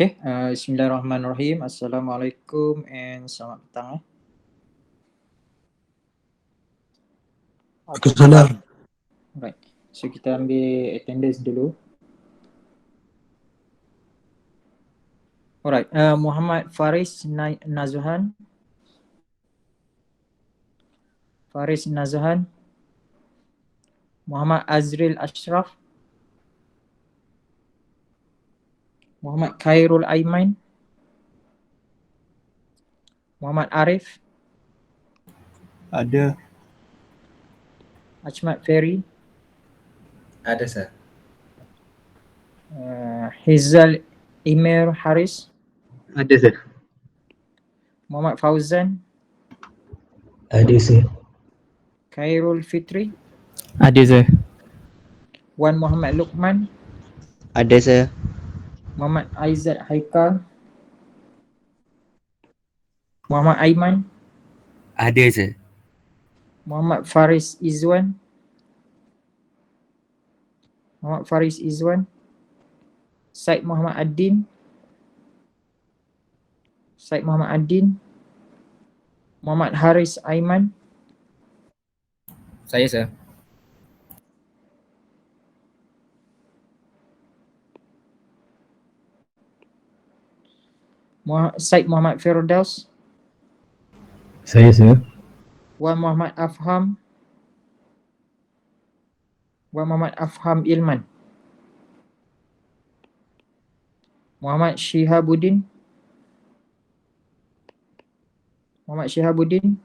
Okay, Bismillahirrahmanirrahim. Assalamualaikum and selamat petang. Waalaikumsalam. Right, so kita ambil attendance dulu. Alright, Muhammad Faris Nazuhan. Faris Nazuhan. Muhammad Azril Ashraf. Muhammad Khairul Aiman. Muhammad Arif. Ada. Ahmad Ferry. Ada, sir. Hizal Emir Haris. Ada, sir. Muhammad Fauzan. Ada, sir. Khairul Fitri. Ada, sir. Wan Muhammad Luqman. Ada, sir. Muhammad Aizat Haikal. Muhammad Aiman. Ada, sir. Muhammad Faris Izwan. Muhammad Faris Izwan. Syed Muhammad Adin. Syed Muhammad Adin. Muhammad Haris Aiman. Saya, sir. Syed Muhammad Firdaus. Saya, sir. Wan Muhammad Afham. Wan Muhammad Afham Ilman. Muhammad Shihabuddin. Muhammad Shihabuddin.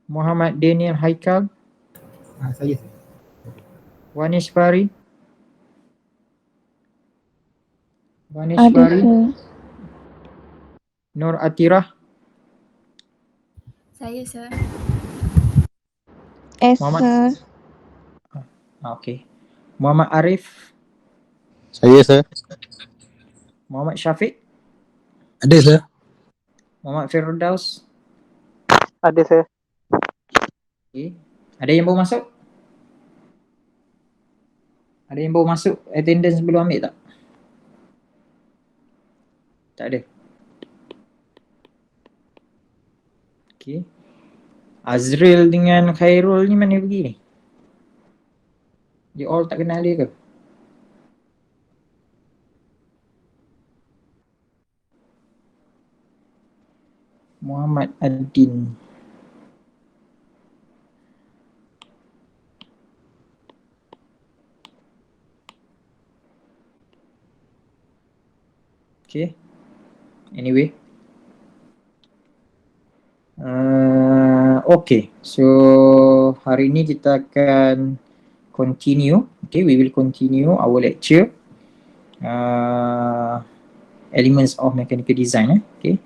Muhammad Daniel Haikal. Saya, sir. Wanis Fari. Wanis Ada, Fari. sir. Nur Atirah. Saya, sir. Muhammad. Sir. Okay. Muhammad Arif. Saya, sir. Muhammad Syafiq. Ada, sir. Muhammad Firdaus. Ada, sir. Okay. Ada yang baru masuk? Ada yang baru masuk attendance belum ambil tak? Tak ada. Okay. Azril dengan Khairul ni mana pergi ni? You all tak kenal dia ke? Muhammad Adin. Okay. Anyway. Okay. So hari ni kita akan continue. Okay, we will continue our lecture. Elements of mechanical design. Okay.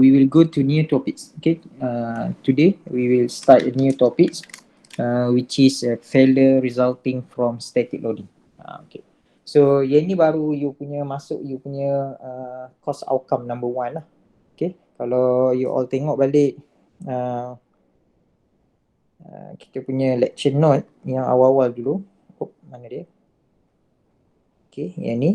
We will go to new topics. Okay. Today we will start a new topic, which is failure resulting from static loading. Okay. So yang ni baru you punya masuk you punya course outcome number 1 lah. Okay. Kalau you all tengok balik kita punya lecture note yang awal-awal dulu. Mana dia? Okay, yang ni.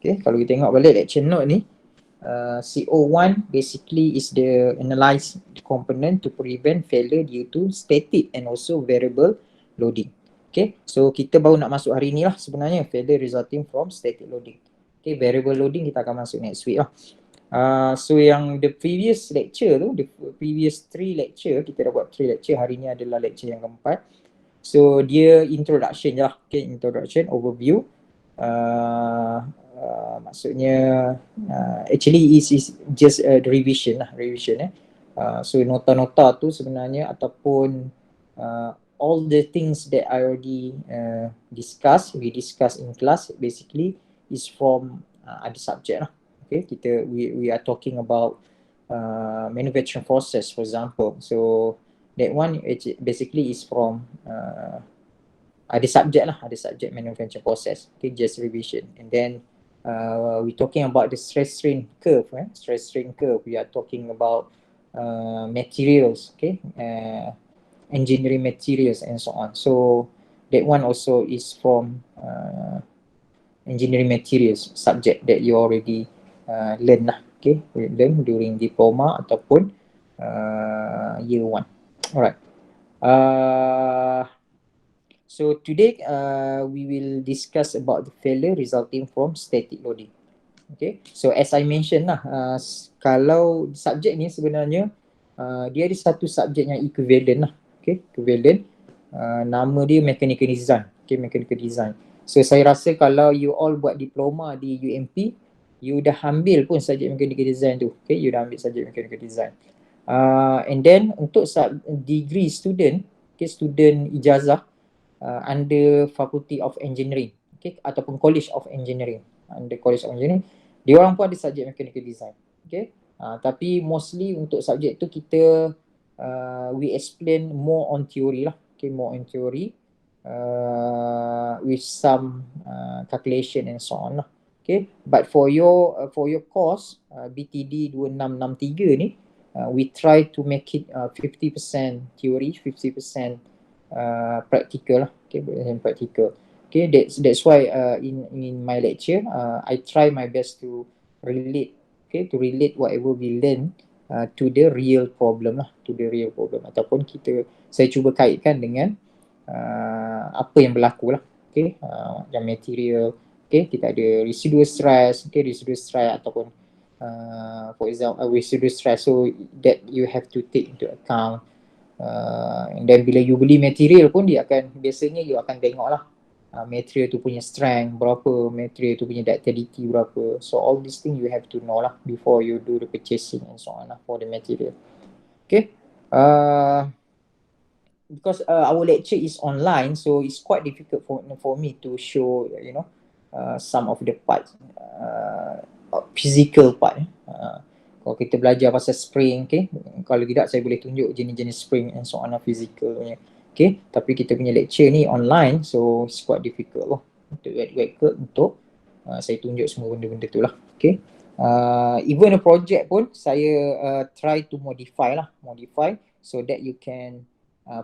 Okay, kalau kita tengok balik lecture note ni, CO1 basically is the analyze the component to prevent failure due to static and also variable loading. Okay, so kita baru nak masuk hari ni lah sebenarnya, failure resulting from static loading. Okay, variable loading kita akan masuk next week lah. So yang the previous lecture tu, the previous 3 lecture, kita dah buat 3 lecture, hari ni adalah lecture yang keempat. So dia introduction je lah, okay, introduction, overview. Maksudnya actually is just a revision lah, so nota-nota tu sebenarnya ataupun all the things that I already we discuss in class basically is from other subject lah. Okay, we are talking about manufacturing process, for example. So that one basically is from ada subject manufacturing process. Okay, just revision. And then we talking about the stress strain curve. We are talking about materials, okay, engineering materials and so on. So that one also is from engineering materials subject that you already learn lah, okay, learn during diploma ataupun year 1. Alright. So today we will discuss about the failure resulting from static loading. Okay, so as I mentioned lah, kalau subjek ni sebenarnya dia ada satu subjek yang equivalent lah, okay, equivalent. Nama dia mechanical design, okay, mechanical design. So saya rasa kalau you all buat diploma di UMP, you dah ambil pun subjek mechanical design tu, okay, you dah ambil subjek mechanical design. And then untuk degree student, okay, student ijazah under Faculty of Engineering, okay, ataupun College of Engineering, under College of Engineering, dia orang pun ada subjek mechanical design, okay. Tapi mostly untuk subjek tu kita we explain more on theory lah, okay, more on theory with some calculation and so on lah, okay. But for your course BTD 2663 ni, we try to make it 50% theory, 50% practical lah, okay, practical. Okay, that's why in my lecture I try my best to relate, okay, to relate whatever we learn to the real problem lah, to the real problem, ataupun saya cuba kaitkan dengan apa yang berlaku lah, okay, yang material, okay, kita ada residual stress, okay, residual stress ataupun for example residual stress, so that you have to take into account. And then bila you beli material pun dia akan, biasanya you akan tengok lah material tu punya strength berapa, material tu punya ductility berapa. So all these things you have to know lah before you do the purchasing and so on lah for the material. Okay, because our lecture is online, so it's quite difficult for me to show, you know, some of the parts, physical part. Kalau kita belajar pasal spring, okay, kalau tidak saya boleh tunjuk jenis-jenis spring and so on lah, physical punya. Okay, tapi kita punya lecture ni online, so it's quite difficult lah untuk untuk saya tunjuk semua benda-benda tu lah. Okay, even a project pun saya try to modify so that you can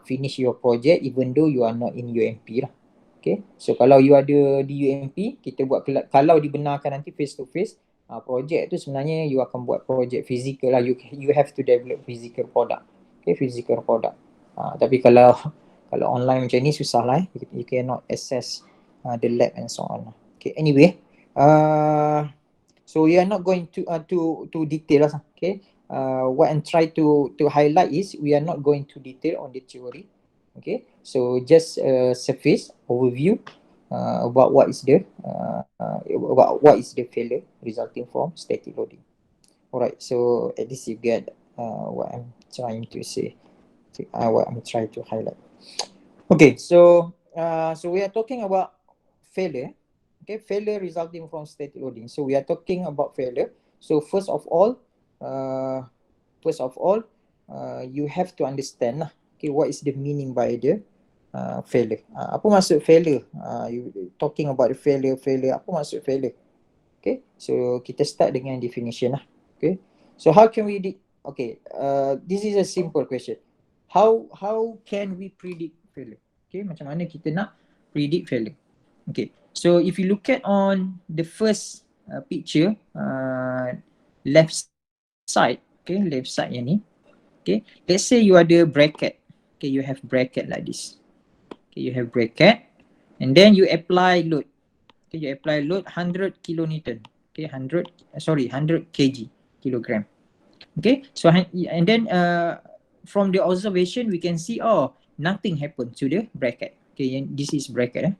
finish your project even though you are not in UMP lah. Okay, so kalau you ada di UMP, kita buat, kalau dibenarkan nanti face to face, project tu sebenarnya you akan buat project physical lah, you have to develop physical product, okay, physical product. Tapi kalau online macam ni susah lah, you cannot access the lab and so on. Okay, anyway, so we are not going to detail lah, okay. What I'm trying to highlight is we are not going to detail on the theory, okay. So just surface overview about what is the failure resulting from static loading. Alright, so at least you get what I'm trying to say, what I'm trying to highlight. Okay, so we are talking about failure, okay, failure resulting from static loading. So we are talking about failure. So first of all, you have to understand, okay, what is the meaning by the failure. Apa maksud failure? You talking about the failure, apa maksud failure? Okay, so kita start dengan definition lah. Okay, so how can we this is a simple question. How can we predict failure? Okay, macam mana kita nak predict failure? Okay, so if you look at on the first picture, left side, okay, left side yang ni, okay, let's say you ada bracket, okay, you have bracket like this, okay, you have bracket, and then you apply load, okay, you apply load 100 kilonewton, okay, 100 kg, kilogram, okay. So and then from the observation we can see, nothing happened to the bracket, okay, this is bracket,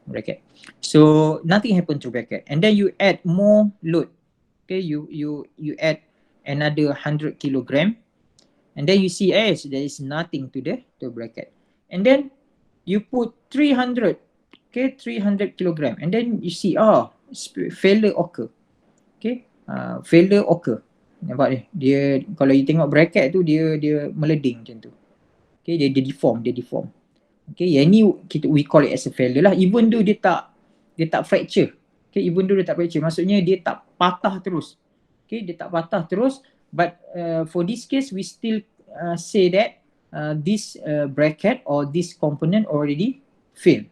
bracket. So nothing happened to bracket, and then you add more load, okay, you add another 100 kilogram, and then you see there is nothing to the bracket, and then you put 300, okay, 300 kilogram, and then you see failure occur, okay, failure occur. Nampak dia kalau you tengok bracket tu dia meleding macam tu, okay, dia deform, okay, yang ni we call it as a failure lah, even though dia tak fracture, okay, even though dia tak fracture, maksudnya dia tak patah terus, okay, dia tak patah terus, But for this case, we still say that this bracket or this component already failed.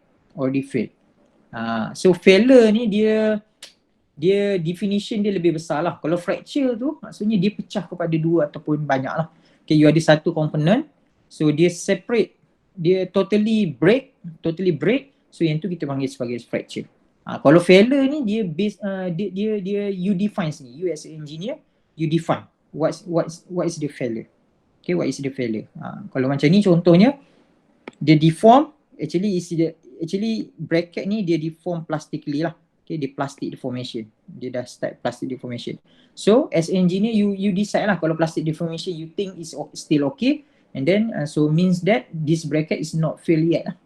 So failure ni dia definition dia lebih besar lah. Kalau fracture tu maksudnya dia pecah kepada dua ataupun banyak lah. Okay, you ada satu component, so dia separate, dia totally break, so yang tu kita panggil sebagai fracture. Kalau failure ni dia based dia you define sini, you as an engineer, you define what is the failure. Okay, what is the failure? Kalau macam ni contohnya, dia deform, actually bracket ni dia deform plastically lah. Okay, dia plastic deformation. Dia dah start plastic deformation. So as engineer, you decide lah kalau plastic deformation you think is still okay, and then so means that this bracket is not failed yet lah.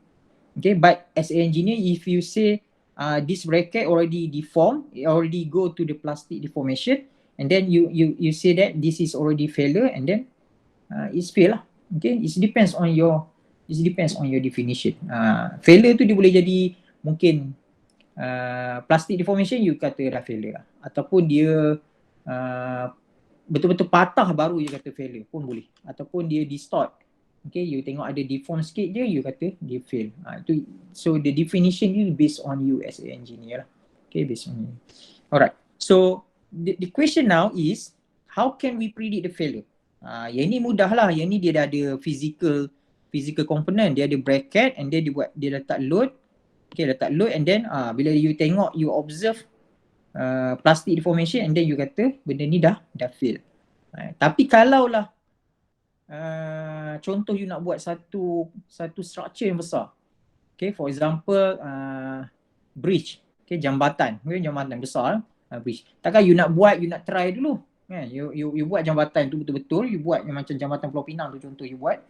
Okay, but as an engineer, if you say this bracket already deformed, it already go to the plastic deformation, and then you say that this is already failure, and then it's fail lah. Okay, it depends on your definition. Failure tu dia boleh jadi mungkin plastic deformation you kata dah failure lah. Ataupun dia betul-betul patah baru you kata failure pun boleh. Ataupun dia distort. Okay, you tengok ada deform sikit je, you kata dia fail. So the definition you based on you as an engineer lah. Okay, based on you. Alright, so the question now is, how can we predict the failure? Yang ni mudah lah, yang ni dia dah ada physical component, dia ada bracket, and then dia letak load. Okay, letak load, and then bila you tengok, you observe plastic deformation, and then you kata benda ni dah fail. Tapi kalau lah contoh you nak buat satu structure yang besar. Okay, for example bridge, okay, jambatan besar, bridge. Takkan you nak try dulu. You buat jambatan tu betul-betul, you buat yang macam jambatan Pulau Pinang tu contoh you buat,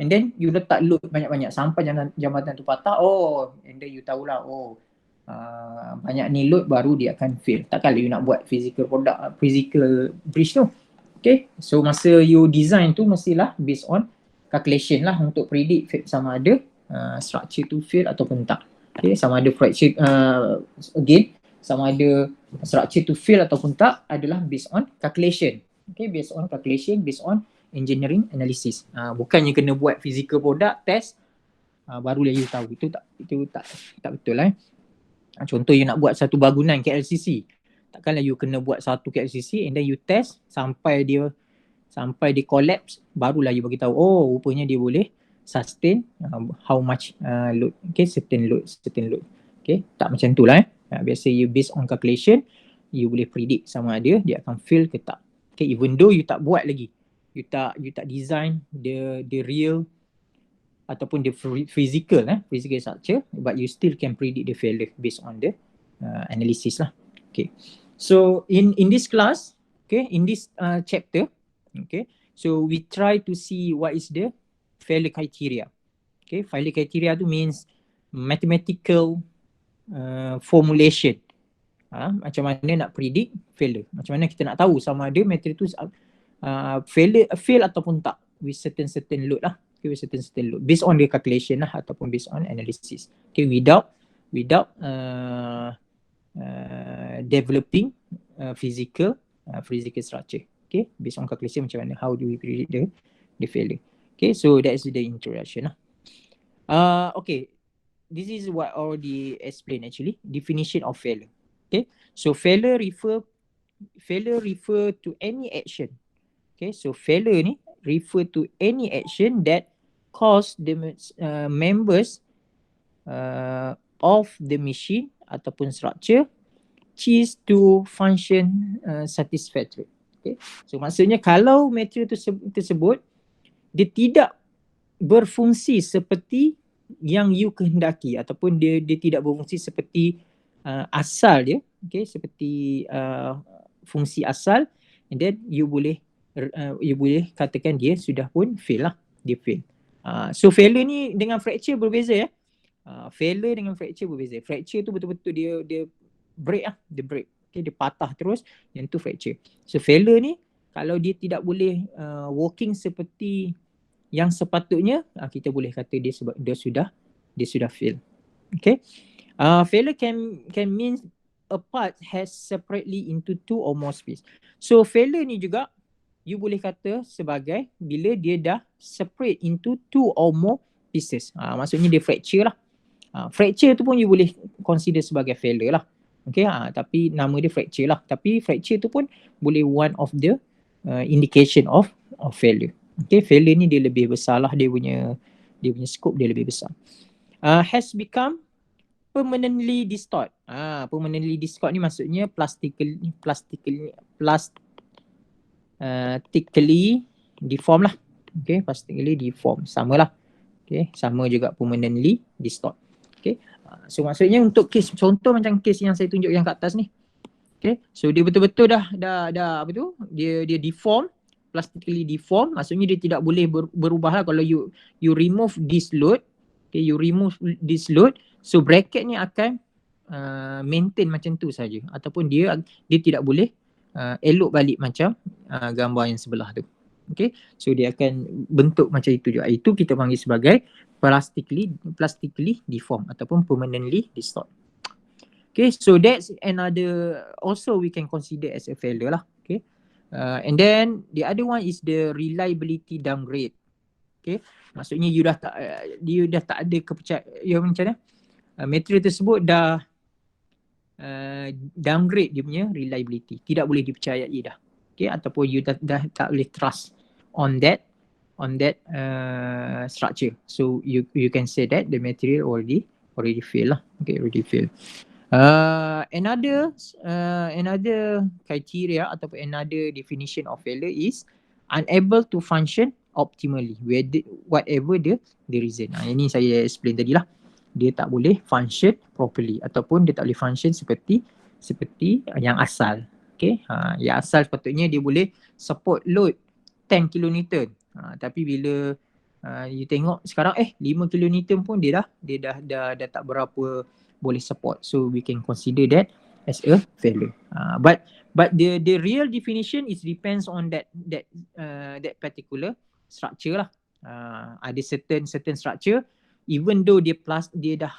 and then you letak load banyak-banyak sampai jambatan tu patah, and then you tahulah banyak ni load baru dia akan fail. Takkan you nak buat physical bridge tu. Okay, so masa you design tu mestilah based on calculation lah untuk predict sama ada structure tu fail ataupun tak. Okay, sama ada fracture again, sama ada structure to fail ataupun tak adalah based on calculation. Okay, based on calculation, based on engineering analysis. Bukannya kena buat physical product test barulah you tahu. Itu tak betul lah. Contoh you nak buat satu bangunan KLCC. Takkanlah you kena buat satu KLCC and then you test sampai dia collapse, barulah you bagi tahu rupanya dia boleh sustain how much load. Okay, certain load. Okay, tak macam tu lah. Biasa you based on calculation, you boleh predict sama ada dia akan fail ke tak. Okay, even though you tak buat lagi, you tak design the real ataupun the physical structure, but you still can predict the failure based on the analysis lah. Okay, so in this class, okay, in this chapter, okay, so we try to see what is the failure criteria. Okay, failure criteria tu means mathematical formulation. Macam mana nak predict failure, macam mana kita nak tahu sama ada material tu fail ataupun tak with certain load lah. Okay, with certain load based on the calculation lah ataupun based on analysis. Okay, without developing physical structure. Okay, based on calculation macam mana, how do we predict the failure. Okay, so that is the introduction lah. Okay, this is what I already explained actually, definition of failure. Okay, so failure refer to any action. Okay, so failure ni refer to any action that cause the members of the machine ataupun structure cease to function satisfactory. Okay, so maksudnya kalau material tersebut dia tidak berfungsi seperti yang you kehendaki ataupun dia tidak berfungsi seperti asal dia, okay, seperti fungsi asal, and then you boleh katakan dia sudah pun fail lah, dia fail. So failure ni dengan fracture berbeza ya. Failure dengan fracture berbeza. Fracture tu betul-betul dia break lah, dia break. Okay, dia patah terus, yang tu fracture. So failure ni kalau dia tidak boleh working seperti yang sepatutnya, kita boleh kata dia sudah fail. Okay. Failure can mean a part has separately into two or more space. So failure ni juga you boleh kata sebagai bila dia dah separate into two or more pieces. Maksudnya dia fracture lah. Fracture tu pun you boleh consider sebagai failure lah. Okay, tapi nama dia fracture lah. Tapi fracture tu pun boleh one of the indication of failure. Okay, failure ni dia lebih besar lah, dia punya scope dia lebih besar. Has become permanently distort. Permanently distort ni maksudnya plastically deform lah. Okay, plastically deform. Sama lah. Okay, sama juga permanently distort. Okay, so maksudnya untuk case, contoh macam case yang saya tunjuk yang kat atas ni. Okay, so dia betul-betul dah apa tu, dia deform, plastically deform, maksudnya dia tidak boleh berubah lah kalau you remove this load. Okay, you remove this load, so bracket ni akan maintain macam tu saja, ataupun dia tidak boleh elok balik macam gambar yang sebelah tu. Okay, so dia akan bentuk macam itu juga. Itu kita panggil sebagai plastically deform ataupun permanently distort. Okay, so that's another, also we can consider as a failure lah. Okay, and then the other one is the reliability downgrade. Okay, maksudnya you dah tak ada kepercayaan, macam mana material tersebut dah downgrade dia punya reliability, tidak boleh dipercayai dah. Okay, ataupun you dah tak boleh trust on that structure. So you can say that the material already fail lah. Okay, already fail. Another criteria ataupun another definition of failure is unable to function optimally, whatever the reason. Ini saya explain tadi lah. Dia tak boleh function properly ataupun dia tak boleh function seperti yang asal. Okay, yang asal sepatutnya dia boleh support load 10 kN. Tapi bila you tengok sekarang 5 kN pun dia dah tak berapa boleh support. So we can consider that as a failure. But the real definition is depends on that particular structure lah. Ada certain structure, even though dia dah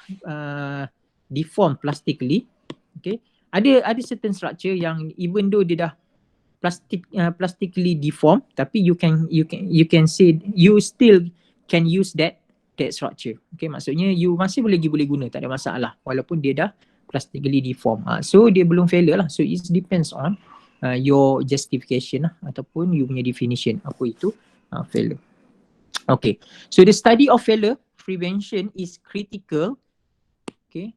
deform plastically, okay, ada certain structure yang even though dia dah plastically deform, tapi you can say you still can use that structure. Okay, maksudnya you masih boleh guna, tak ada masalah walaupun dia dah plastically deform. So dia belum failure lah. So it depends on your justification lah, ataupun you punya definition apa itu failure. Okay, so the study of failure prevention is critical. Okay,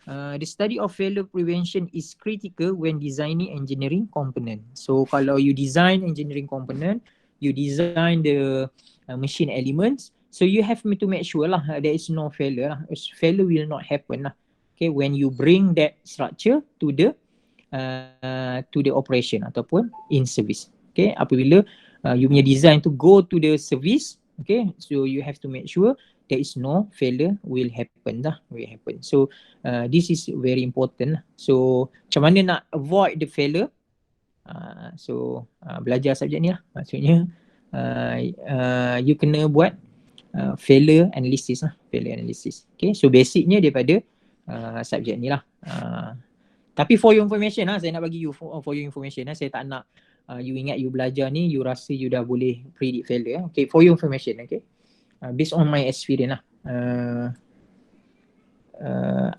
the study of failure prevention is critical when designing engineering component. So kalau you design engineering component, you design the machine elements, so you have to make sure lah there is no failure lah. Failure will not happen lah. Okay, when you bring that structure to the operation ataupun in service. Okay, apabila you punya design to go to the service, okay, so you have to make sure there is no failure will happen. So this is very important. So macam mana nak avoid the failure? So belajar subjek ni lah. Maksudnya you kena buat failure analysis lah. Failure analysis. Okay, so basicnya daripada subjek ni lah. Tapi for your information lah, saya nak bagi you for your information lah. Saya tak nak you ingat you belajar ni, you rasa you dah boleh predict failure. Okay, for your information. Okay, based on my experience lah.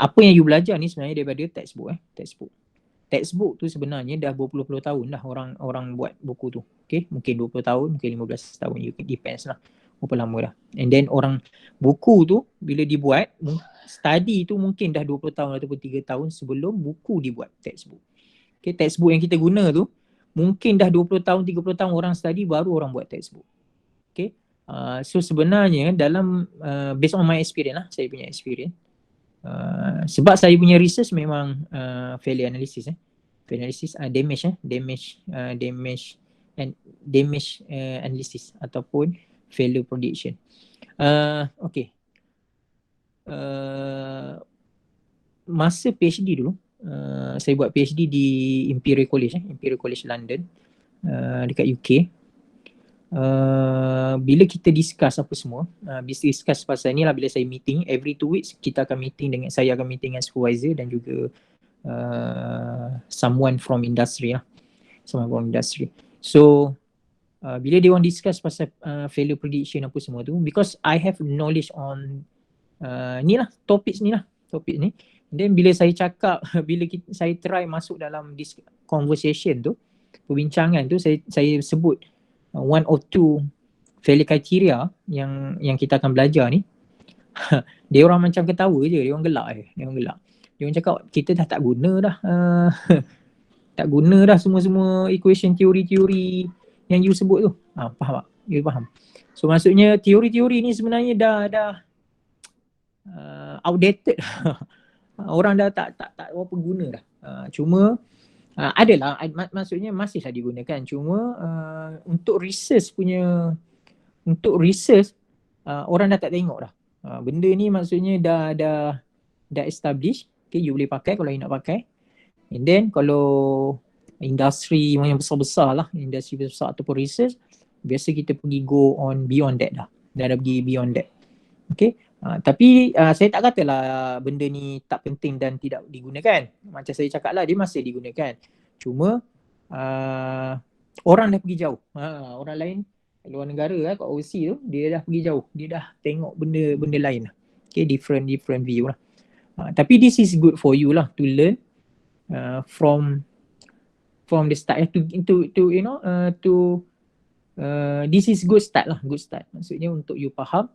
Apa yang you belajar ni sebenarnya daripada textbook. Textbook tu sebenarnya dah berpuluh-puluh tahun dah orang buat buku tu. Okay, mungkin 20 tahun, mungkin 15 tahun, you depends lah berapa lama dah. And then orang buku tu bila dibuat, study tu mungkin dah 20 tahun ataupun 3 tahun sebelum buku dibuat, textbook. Okay, textbook yang kita guna tu mungkin dah 20 tahun, 30 tahun orang study baru orang buat textbook. Okay, so sebenarnya dalam based on my experience lah, saya punya experience, sebab saya punya research memang failure analysis, damage analysis ataupun failure prediction. Okay, masa PhD dulu, saya buat PhD di Imperial College London, dekat UK. Bila kita discuss apa semua, discuss pasal ni lah, bila saya meeting every 2 weeks, kita akan meeting dengan supervisor dan juga someone from industry lah, So bila dia orang discuss pasal failure prediction apa semua tu, because I have knowledge on ni lah, topik ni. Then bila saya cakap, saya try masuk dalam this conversation tu, perbincangan tu, saya sebut one or two failure criteria yang kita akan belajar ni. Dia orang macam ketawa je, dia orang gelak. Dia orang cakap kita dah tak guna dah tak guna dah semua equation teori-teori yang you sebut tu. Faham tak? You faham? So maksudnya teori-teori ni sebenarnya dah outdated. Orang dah tak berapa guna dah. Cuma adalah, maksudnya masih lah digunakan. Cuma untuk research orang dah tak tengok dah. Benda ni maksudnya dah establish. Okay, you boleh pakai kalau you nak pakai. And then kalau industri yang besar-besar lah, industri besar ataupun research, biasa kita pergi go on beyond that dah. Dah pergi beyond that. Okay. Tapi saya tak katalah benda ni tak penting dan tidak digunakan. Macam saya cakap lah, dia masih digunakan. Cuma orang dah pergi jauh. Orang lain luar negara lah, kat overseas tu, dia dah pergi jauh. Dia dah tengok benda lain lah. Okay, different view lah. Tapi this is good for you lah to learn from the start to you know this is good start lah, good start. Maksudnya untuk you faham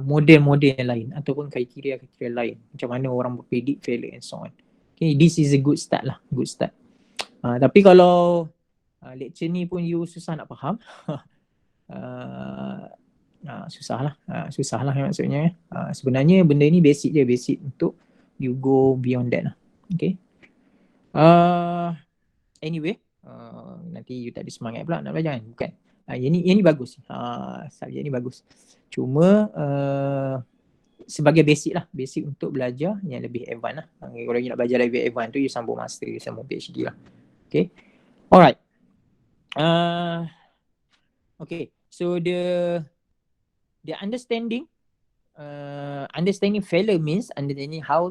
model-model lain ataupun kriteria lain, macam mana orang berpredict failure and so on. Okay, this is a good start lah, good start. Tapi kalau lecture ni pun you susah nak faham, susah lah maksudnya. Sebenarnya benda ni basic untuk you go beyond that lah. Okay. Anyway, nanti you tak ada semangat pula nak belajar kan? Bukan. Yang ni bagus. Subjek ni bagus. Cuma sebagai basic lah, basic untuk belajar yang lebih advance lah. Kalau you nak belajar lebih advance tu, you sambung master, you sambung PhD lah. Okay. Alright. Okay. So the understanding failure means understanding how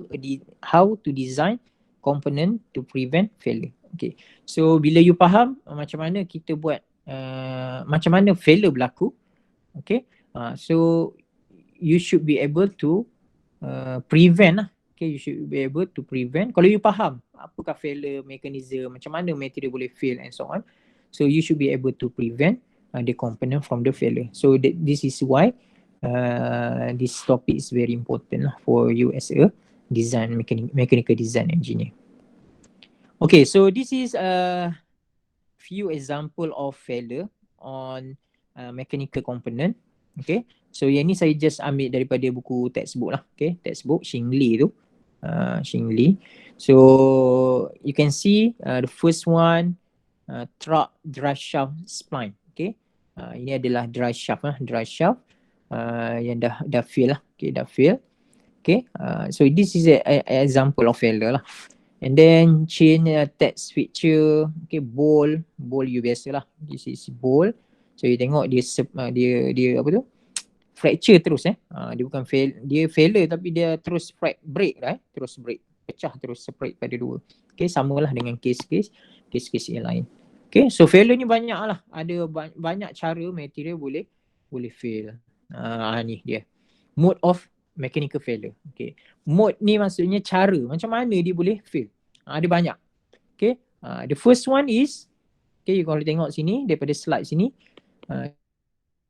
to design component to prevent failure. Okay. So bila you faham macam mana kita buat macam mana failure berlaku, okay, so you should be able to prevent lah. Okay, you should be able to prevent. Kalau you faham apakah failure mechanism, macam mana material boleh fail and so on, so you should be able to prevent the component from the failure. So this is why this topic is very important lah for you as a mechanical design engineer. Okay, so this is a few example of failure on mechanical component. Okay, so yang ni saya just ambil daripada buku textbook lah. Okay, textbook Xing Li tu. Xing Li. So you can see the first one, truck drive shaft spline. Okay, ini adalah drive shaft lah, yang dah fail lah. Okay, dah fail. Okay, so this is a example of failure lah. And then chain attach fixture, okay, bolt you biasa lah. This is bolt. So you tengok dia apa tu? Fracture terus dia bukan dia failure tapi dia terus break lah, terus break, pecah terus separate pada dua. Okay, samalah dengan case yang lain. Okay, so failure ni banyak lah, ada banyak cara material boleh fail. Ni dia mode of mechanical failure. Okay, mode ni maksudnya cara macam mana dia boleh fail. Ada banyak. Okay, the first one is, okay, you kalau tengok sini daripada slide sini,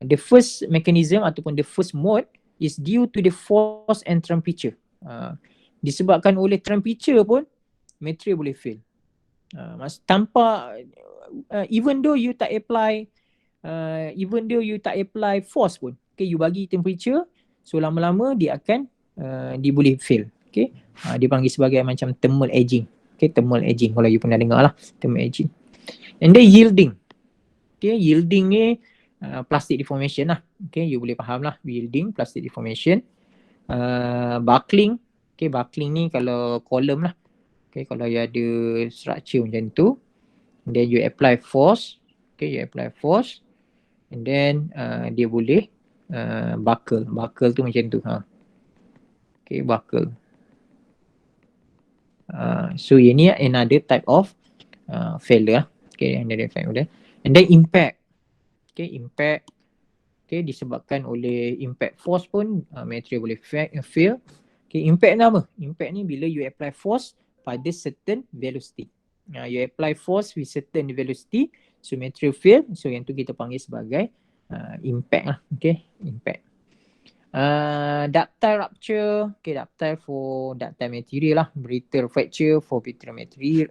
the first mechanism ataupun the first mode is due to the force and temperature. Disebabkan oleh temperature pun material boleh fail. Tanpa even though you tak apply force pun, okay, you bagi temperature, so lama-lama dia akan dia boleh fail. Okay, dia panggil sebagai macam thermal aging. Okay, thermal aging kalau you pernah dengar lah, thermal aging. And then yielding. Okay, yielding ni plastic deformation lah. Okay, you boleh faham lah, yielding, plastic deformation. Buckling. Okay, buckling ni kalau column lah. Okay, kalau you ada structure macam tu, and then you apply force. Okay, you apply force, and then dia boleh buckle. Buckle tu macam tu. Okay, buckle. So ini another type of failure. Okay, another type of failure. And then impact. Okay, impact. Okay, disebabkan oleh impact force pun material boleh fail. Okay, impact ni apa? Impact ni bila you apply force pada certain velocity. You apply force with certain velocity, so material fail. So yang tu kita panggil sebagai impact lah. Okay, impact. Ductile rupture, okay, ductile for ductile material lah, brittle fracture for brittle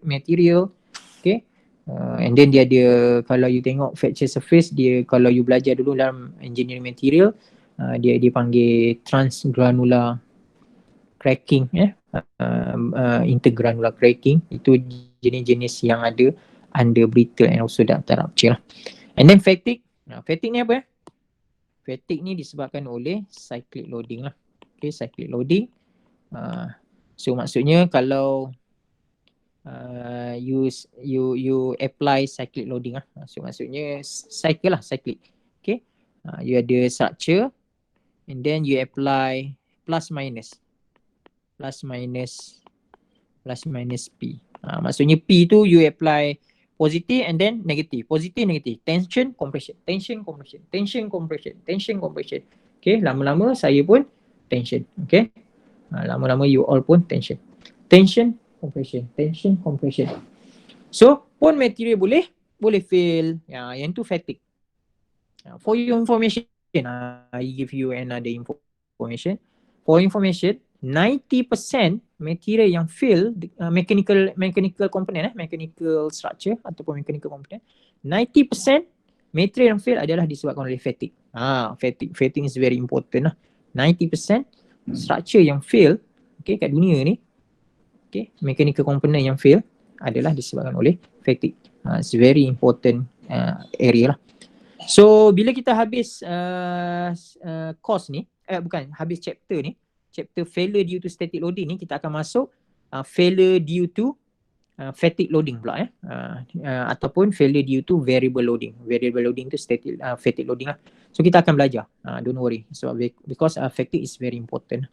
material, okay. And then dia ada, kalau you tengok fracture surface, dia kalau you belajar dulu dalam engineering material, dia panggil transgranular cracking, intergranular cracking. Itu jenis-jenis yang ada under brittle and also ductile rupture lah. And then fatigue, fatigue ni apa? Fatigue ni disebabkan oleh cyclic loading lah. Okay, cyclic loading. So maksudnya kalau you apply cyclic loading lah. So maksudnya cycle lah, cyclic. Okay. You ada structure and then you apply plus minus P. Maksudnya P tu you apply positive and then negative, positive negative, tension compression, tension compression, tension compression, tension compression. Okay, lama-lama saya pun tension. Okay, lama-lama you all pun tension, tension compression, tension compression. So pun material boleh fail. Yang tu fatigue. For your information, I give you another information. For information, 90% material yang fail, mechanical component, mechanical structure ataupun mechanical component, 90% material yang fail adalah disebabkan oleh fatigue. Fatigue is very important lah. 90% structure yang fail, okay, kat dunia ni, okay, mechanical component yang fail adalah disebabkan oleh fatigue. It's very important area lah. So bila kita habis course ni, habis chapter ni, chapter failure due to static loading ni, kita akan masuk failure due to fatigue loading pula ataupun failure due to variable loading. Variable loading tu static fatigue loading lah. So kita akan belajar. Don't worry. So because fatigue is very important.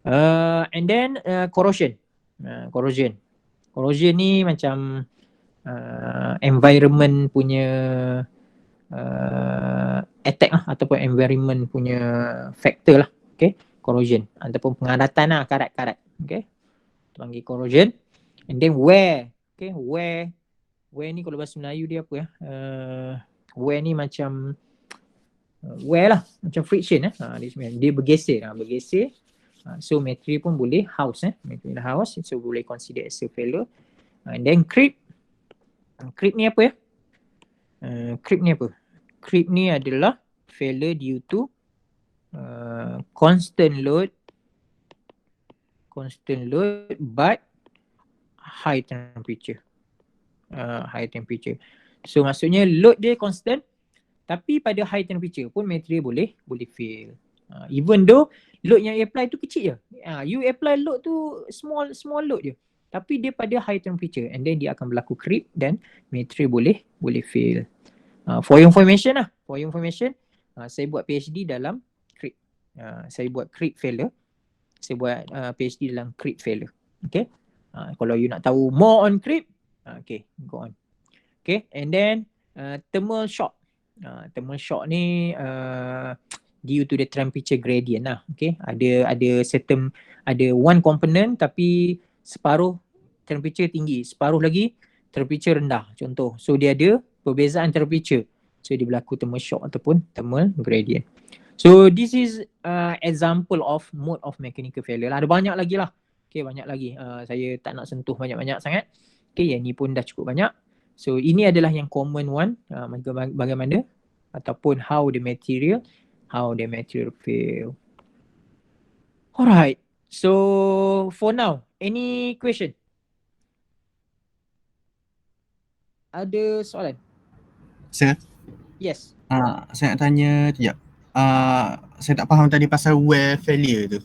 And then corrosion. Corrosion ni macam environment punya attack lah, ataupun environment punya factor lah. Okay, corrosion ataupun pengadatan lah, karat-karat. Okay, panggil corrosion. And then wear. Okay, wear ni kalau bahasa Melayu dia apa ya? Wear ni macam wear lah, macam friction dia bergeser. So material pun boleh house material house, so boleh consider as a failure. And then creep ni apa ya? Creep ni adalah failure due to constant load but high temperature. So maksudnya load dia constant tapi pada high temperature pun material boleh fail. Even though load yang apply tu kecil je. You apply load tu small load je, tapi dia pada high temperature and then dia akan berlaku creep dan material boleh fail. For your information, saya buat PhD dalam creep. Saya buat creep failure. Saya buat PhD dalam creep failure. Okay. Kalau you nak tahu more on creep, okay, go on. Okay, and then thermal shock. Thermal shock ni due to the temperature gradient lah. Okay, ada one component tapi separuh temperature tinggi, separuh lagi temperature rendah, contoh. So dia ada perbezaan temperature, so dia berlaku thermal shock ataupun thermal gradient. So this is example of mode of mechanical failure lah. Ada banyak lagi lah. Okay, banyak lagi. Saya tak nak sentuh banyak-banyak sangat. Okay, yang ni pun dah cukup banyak. So ini adalah yang common one, bagaimana ataupun how the material fail. Alright. So for now, any question? Ada soalan? Sir, Yes. saya nak tanya sekejap. Saya tak faham tadi pasal wear failure tu.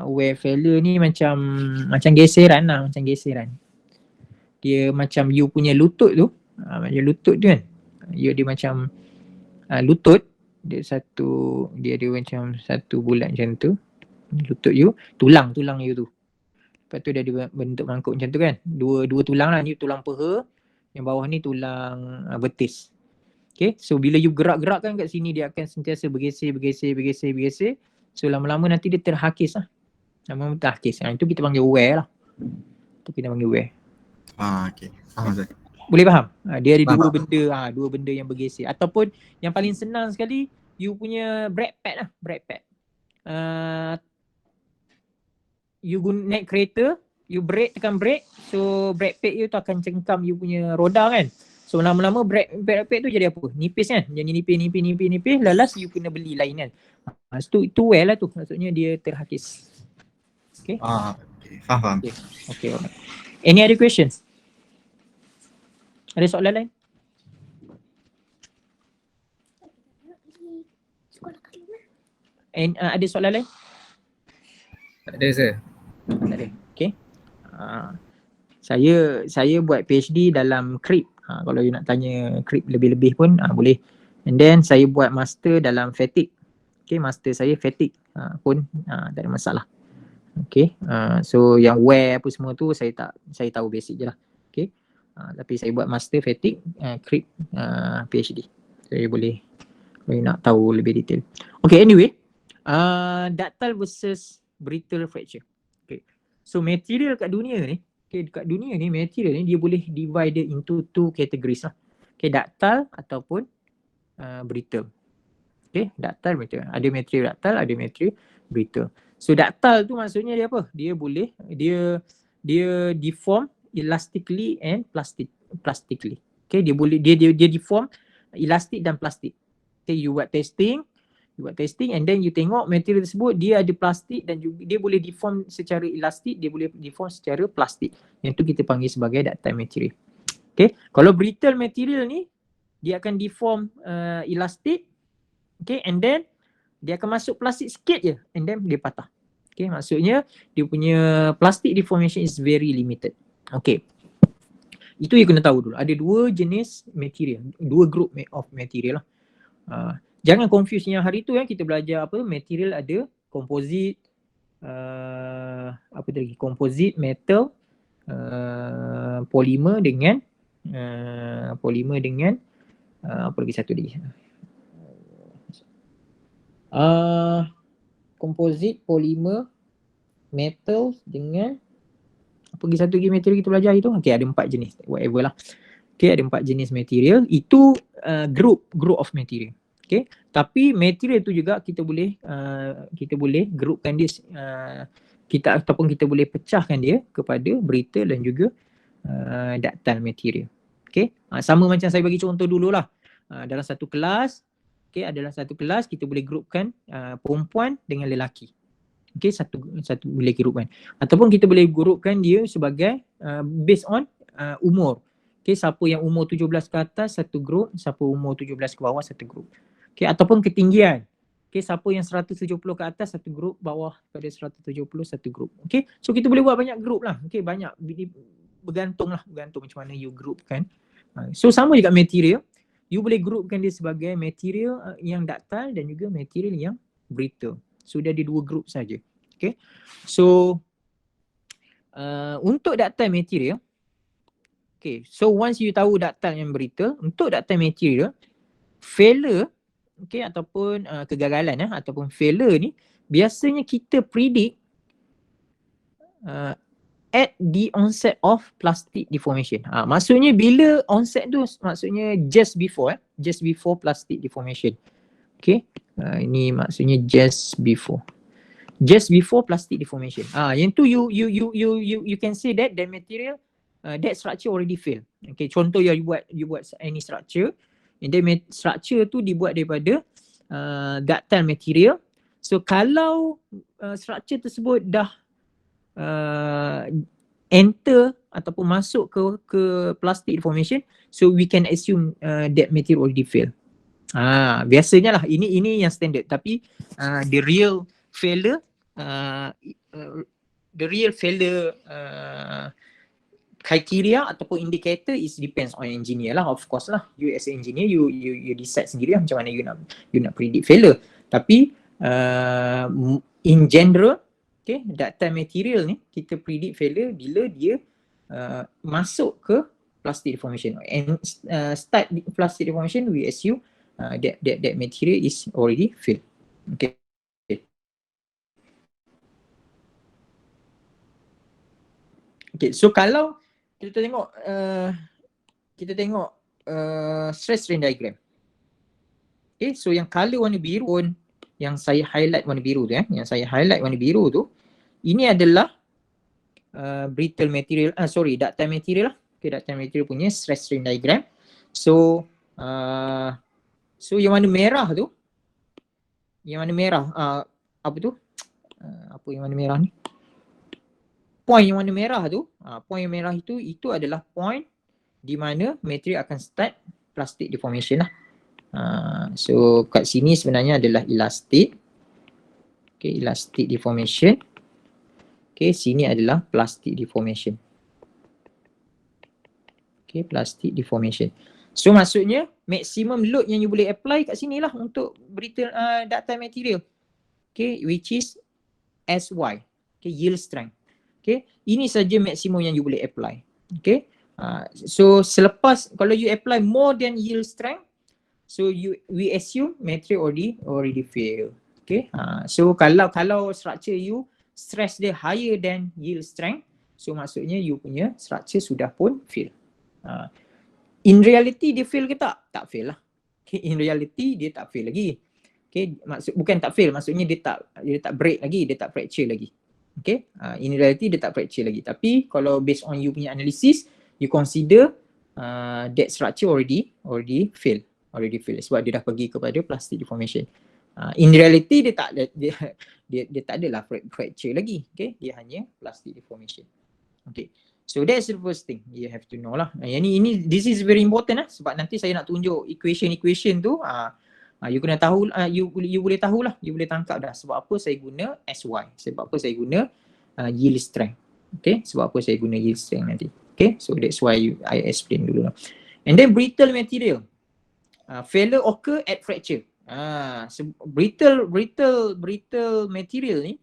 Wear failure ni macam geseran lah, macam geseran. Dia macam you punya lutut tu, macam lutut tu kan. Dia macam lutut, dia ada macam satu bulat macam tu. Lutut you, tulang you tu. Lepas tu dia ada bentuk mangkuk macam tu kan. Dua tulang lah, ni tulang peha, Yang bawah ni tulang betis. Okay, so bila you gerak-gerakkan kat sini, dia akan sentiasa bergeser. So lama-lama nanti dia terhakis lah. Lama-lama terhakis. Itu kita panggil wear lah. Itu kita panggil wear. Okay. Faham Ustaz. Boleh faham? Dia ada Faham. dua benda yang bergeser. Ataupun yang paling senang sekali, you punya brake pad lah, brake pad. You naik kereta, you tekan brake, so brake pad you tu akan cengkam you punya roda kan. So lama-lama brake pad tu jadi apa? Nipis kan? Jadi nipis, lalas you kena beli lain kan. Itu wear lah tu, maksudnya dia terhakis. Okay? Okay. Faham. Okay, alright. Any other questions? Ada soalan lain? Ada soalan lain? Tak ada sir. Tak ada. Okay. Saya buat PhD dalam krip. Kalau you nak tanya krip lebih-lebih pun boleh. And then saya buat master dalam fatigue. Okay, master saya fatigue pun tak ada masalah. Okay. So yang wear apa semua tu saya tahu basic je lah. Okay. Tapi saya buat master fatigue, krip, PhD. Saya boleh nak tahu lebih detail. Okay, anyway. Ductile versus brittle fracture. Okay. So material kat dunia ni, dekat dunia ni material ni dia boleh divided into two categories lah. Okay, ductile ataupun brittle. Okay, ductile, brittle. Ada material ductile, ada material brittle. So ductile tu maksudnya dia apa? Dia boleh dia deform elastically and plastically. Okay, dia deform elastik dan plastik. Okay, you buat testing and then you tengok material tersebut dia ada plastik dan juga dia boleh deform secara elastik, dia boleh deform secara plastik. Yang tu kita panggil sebagai ductile material. Okay, kalau brittle material ni dia akan deform elastik, okay, and then dia akan masuk plastik sikit je and then dia patah. Okay, maksudnya dia punya plastic deformation is very limited. Okay, itu you kena tahu dulu. Ada dua jenis material, dua group of material lah. Jangan confuse yang hari tu kita belajar apa, material ada composite, apa lagi, composite, metal, polymer dengan apa lagi satu lagi, composite, polymer, metal dengan apa lagi satu lagi material kita belajar itu. Okay, ada 4 jenis, whatever lah. Okay, ada 4 jenis material. Itu group of material. Okay, tapi material tu juga kita boleh groupkan dia, ataupun kita boleh pecahkan dia kepada brittle dan juga ductile material. Okay, sama macam saya bagi contoh dululah. Dalam satu kelas, okay, adalah satu kelas kita boleh groupkan perempuan dengan lelaki. Okay, satu boleh groupkan. Ataupun kita boleh groupkan dia sebagai based on umur. Okay, siapa yang umur 17 ke atas satu group, siapa umur 17 ke bawah satu group. Okay, ataupun ketinggian. Okay, siapa yang 170 ke atas satu group, bawah pada 170 satu group. Okay, so kita boleh buat banyak group lah. Okay, banyak, bergantung macam mana you group kan. So sama juga material, you boleh groupkan dia sebagai material yang ductile dan juga material yang brittle. So dia ada 2 group saja. Okay, so untuk ductile material, okay, so once you tahu ductile and brittle, untuk ductile material, failure, okay, ataupun kegagalan ataupun failure ni biasanya kita predict at the onset of plastic deformation. Maksudnya bila onset tu maksudnya just before plastic deformation. Okay, ini maksudnya just before plastic deformation. Yang tu you can say that the material that structure already fail. Okay, contoh you buat any structure, and then structure tu dibuat daripada ductile material. So kalau structure tersebut dah enter ataupun masuk ke plastic deformation, so we can assume that material already fail. Biasanya lah ini yang standard, tapi the real failure criteria ataupun indicator is depends on engineer lah, of course lah. You as an engineer you decide sendiri lah macam mana you nak predict failure. Tapi in general, okay, ductile material ni kita predict failure bila dia masuk ke plastic deformation. And start plastic deformation, we assume that material is already filled. Okay. Okay, so kalau kita tengok stress strain diagram. Okay, so yang color warna biru pun, yang saya highlight warna biru tu ini adalah brittle material, ductile material lah. Okay, ductile material punya stress strain diagram. So yang warna merah tu, apa yang warna merah ni? Point yang warna merah tu, point yang merah itu adalah point di mana material akan start plastic deformation lah. So kat sini sebenarnya adalah elastic. Okay, elastic deformation. Okay, sini adalah plastic deformation. Okay, plastic deformation. So maksudnya maximum load yang you boleh apply kat sini lah untuk brittle ductile material. Okay, which is SY. Okay, yield strength. Okay, ini saja maksimum yang you boleh apply. Okay, so selepas kalau you apply more than yield strength, so we assume material already fail. Okay, so kalau structure you stress dia higher than yield strength, so maksudnya you punya structure sudah pun fail. In reality dia fail ke tak? Tak fail lah. Okay, in reality dia tak fail lagi. Okay, bukan tak fail, maksudnya dia tak break lagi, dia tak fracture lagi. Okay, in reality dia tak fracture lagi. Tapi kalau based on you punya analysis, you consider that structure already fail. Sebab dia dah pergi kepada plastic deformation. In reality dia tak adalah fracture lagi. Okay, dia hanya plastic deformation. Okay, so that's the first thing you have to know lah. This is very important lah, sebab nanti saya nak tunjuk equation tu. You kena tahu, you boleh tahulah, you boleh tangkap dah sebab apa saya guna SY, sebab apa saya guna yield strength. Okay, sebab apa saya guna yield strength nanti. Okay, so that's why I explain dulu lah. And then brittle material, failure occur at fracture. So brittle material ni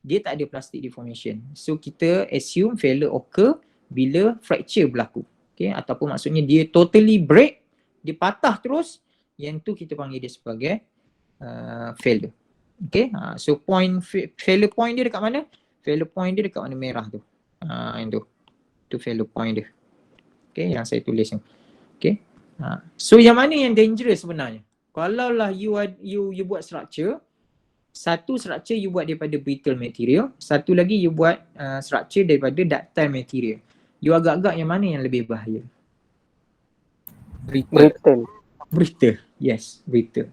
dia tak ada plastic deformation. So kita assume failure occur bila fracture berlaku. Okay, ataupun maksudnya dia totally break, dia patah terus. Yang tu kita panggil dia sebagai failure. Okay, so failure point dia dekat mana? Failure point dia dekat warna merah tu. Yang tu failure point dia. Okay, yang saya tulis ni. Okay, so yang mana yang dangerous sebenarnya? Kalau lah you buat structure, satu structure you buat daripada brittle material, satu lagi you buat structure daripada ductile material. You agak-agak yang mana yang lebih bahaya? Brittle, yes, brittle.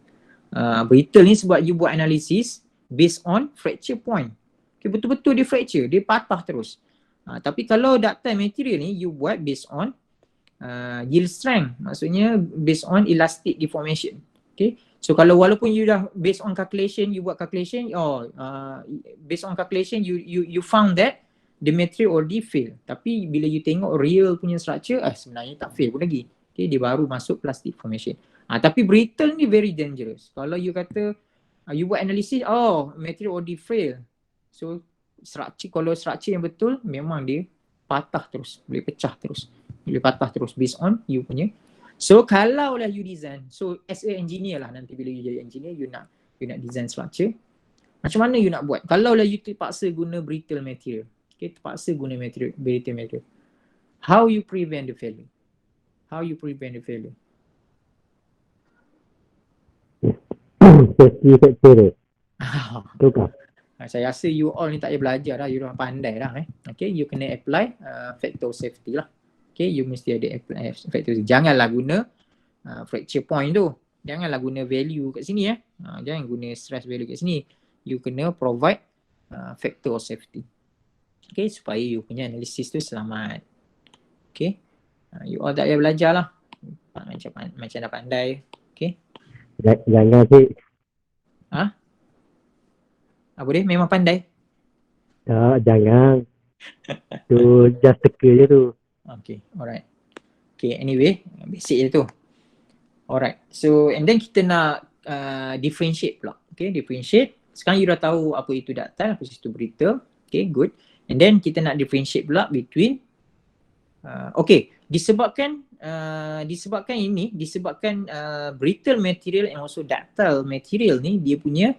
Brittle ni sebab you buat analisis based on fracture point. Okay, betul-betul dia fracture, dia patah terus. Tapi kalau ductile material ni you buat based on yield strength, maksudnya based on elastic deformation. Okay, so kalau walaupun you dah based on calculation, you buat calculation, based on calculation you found that the material already fail. Tapi bila you tengok real punya structure, sebenarnya tak fail pun lagi. Okay, dia baru masuk plastic formation. Tapi brittle ni very dangerous. Kalau you kata you buat analisis, material already fail. So kalau structure yang betul, memang dia patah terus, boleh pecah terus, boleh patah terus based on you punya. So kalau lah you design, so as a engineer lah, nanti bila you jadi engineer, you nak design structure, macam mana you nak buat? Kalau lah you terpaksa guna brittle material, okay, terpaksa guna brittle material, how you prevent the failure? How you prevent the failure? Safety factor. Tukar. Saya rasa you all ni tak payah belajar dah, you dah pandai dah. Okay, you kena apply factor safety lah. Okay, you mesti ada apply factor safety. Janganlah guna fracture point tu. Janganlah guna value kat sini. Jangan guna stress value kat sini. You kena provide factor of safety. Okay, supaya you punya analisis tu selamat. Okay. You all tak payah belajar lah. Macam dah pandai. Okay. Jangan sih. Apa dia? Memang pandai? Tak, jangan. Tu just teka je tu. Okay, alright. Okay, anyway, basic je tu. Alright, so and then kita nak differentiate pula. Okay, differentiate. Sekarang you dah tahu apa itu ductile, apa itu brittle. Okay, good. And then kita nak differentiate pula between okay, disebabkan brittle material and also ductile material ni dia punya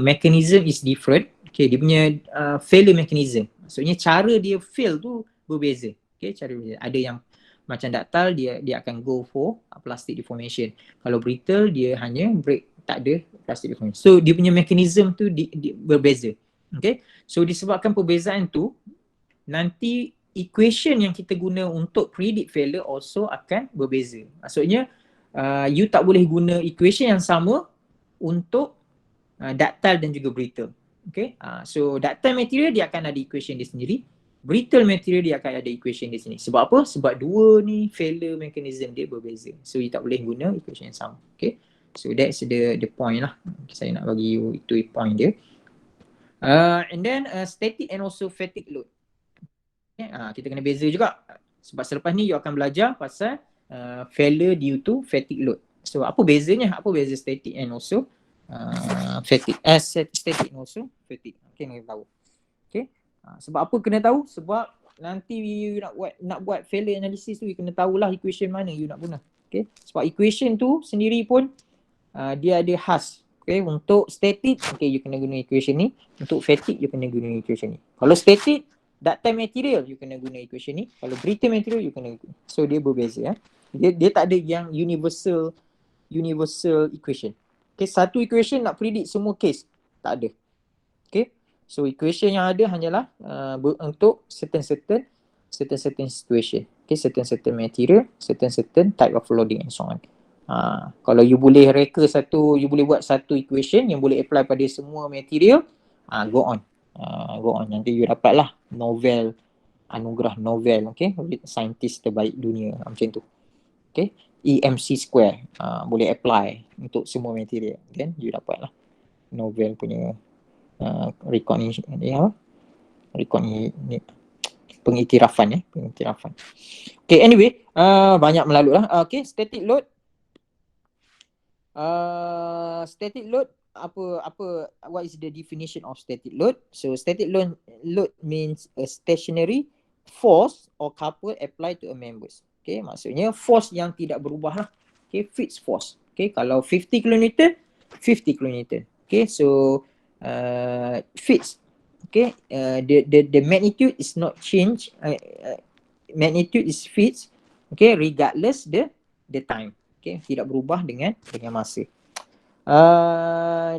mechanism is different. Okay, dia punya failure mechanism. Maksudnya cara dia fail tu berbeza. Okay, cara berbeza. Ada yang macam ductile dia akan go for plastic deformation. Kalau brittle dia hanya break, tak ada plastic deformation. So dia punya mechanism tu berbeza. Okay, so disebabkan perbezaan tu, nanti equation yang kita guna untuk predict failure also akan berbeza. Maksudnya you tak boleh guna equation yang sama untuk ductile dan juga brittle. Okay, so ductile material dia akan ada equation dia sendiri, brittle material dia akan ada equation dia sendiri. Sebab apa? Sebab dua ni failure mechanism dia berbeza. So you tak boleh guna equation yang sama. Okay, so that's the point lah. Saya nak bagi you itu point dia. And then static and also fatigue load. Okay, kita kena beza juga. Sebab selepas ni you akan belajar pasal failure due to fatigue load. So apa bezanya? Apa beza static and also fatigue? Static and also fatigue. Okay, kena tahu. Okay. Sebab apa kena tahu? Sebab nanti you nak buat failure analysis tu, you kena tahulah equation mana you nak guna. Okay. Sebab equation tu sendiri pun dia ada khas. Okay, untuk static, okay, you kena guna equation ni. Untuk fatigue, you kena guna equation ni. Kalau static, ductile material, you kena guna equation ni. Kalau brittle material, you kena guna. So dia berbeza. Dia tak ada yang universal equation. Okay, satu equation nak predict semua case. Tak ada. Okay, so equation yang ada hanyalah untuk certain situation. Okay, certain material, certain type of loading and so on. Kalau you boleh you boleh buat satu equation yang boleh apply pada semua material, go on. Nanti you dapatlah anugerah Nobel, okay, saintis terbaik dunia, macam tu. Okay, EMC square, boleh apply untuk semua material, then you dapatlah Nobel punya recognition, pengiktirafan. Okay, anyway, banyak melalut lah. Okay, static load. Static load, what is the definition of static load? So static load means a stationary force or couple applied to a members. Okay, maksudnya force yang tidak berubah lah. Okay, fixed force. Okay, kalau 50 kN, 50 kN. Okay, so fixed. Okay, the magnitude is not changed. Magnitude is fixed. Okay, regardless the time. Okay, tidak berubah dengan masa.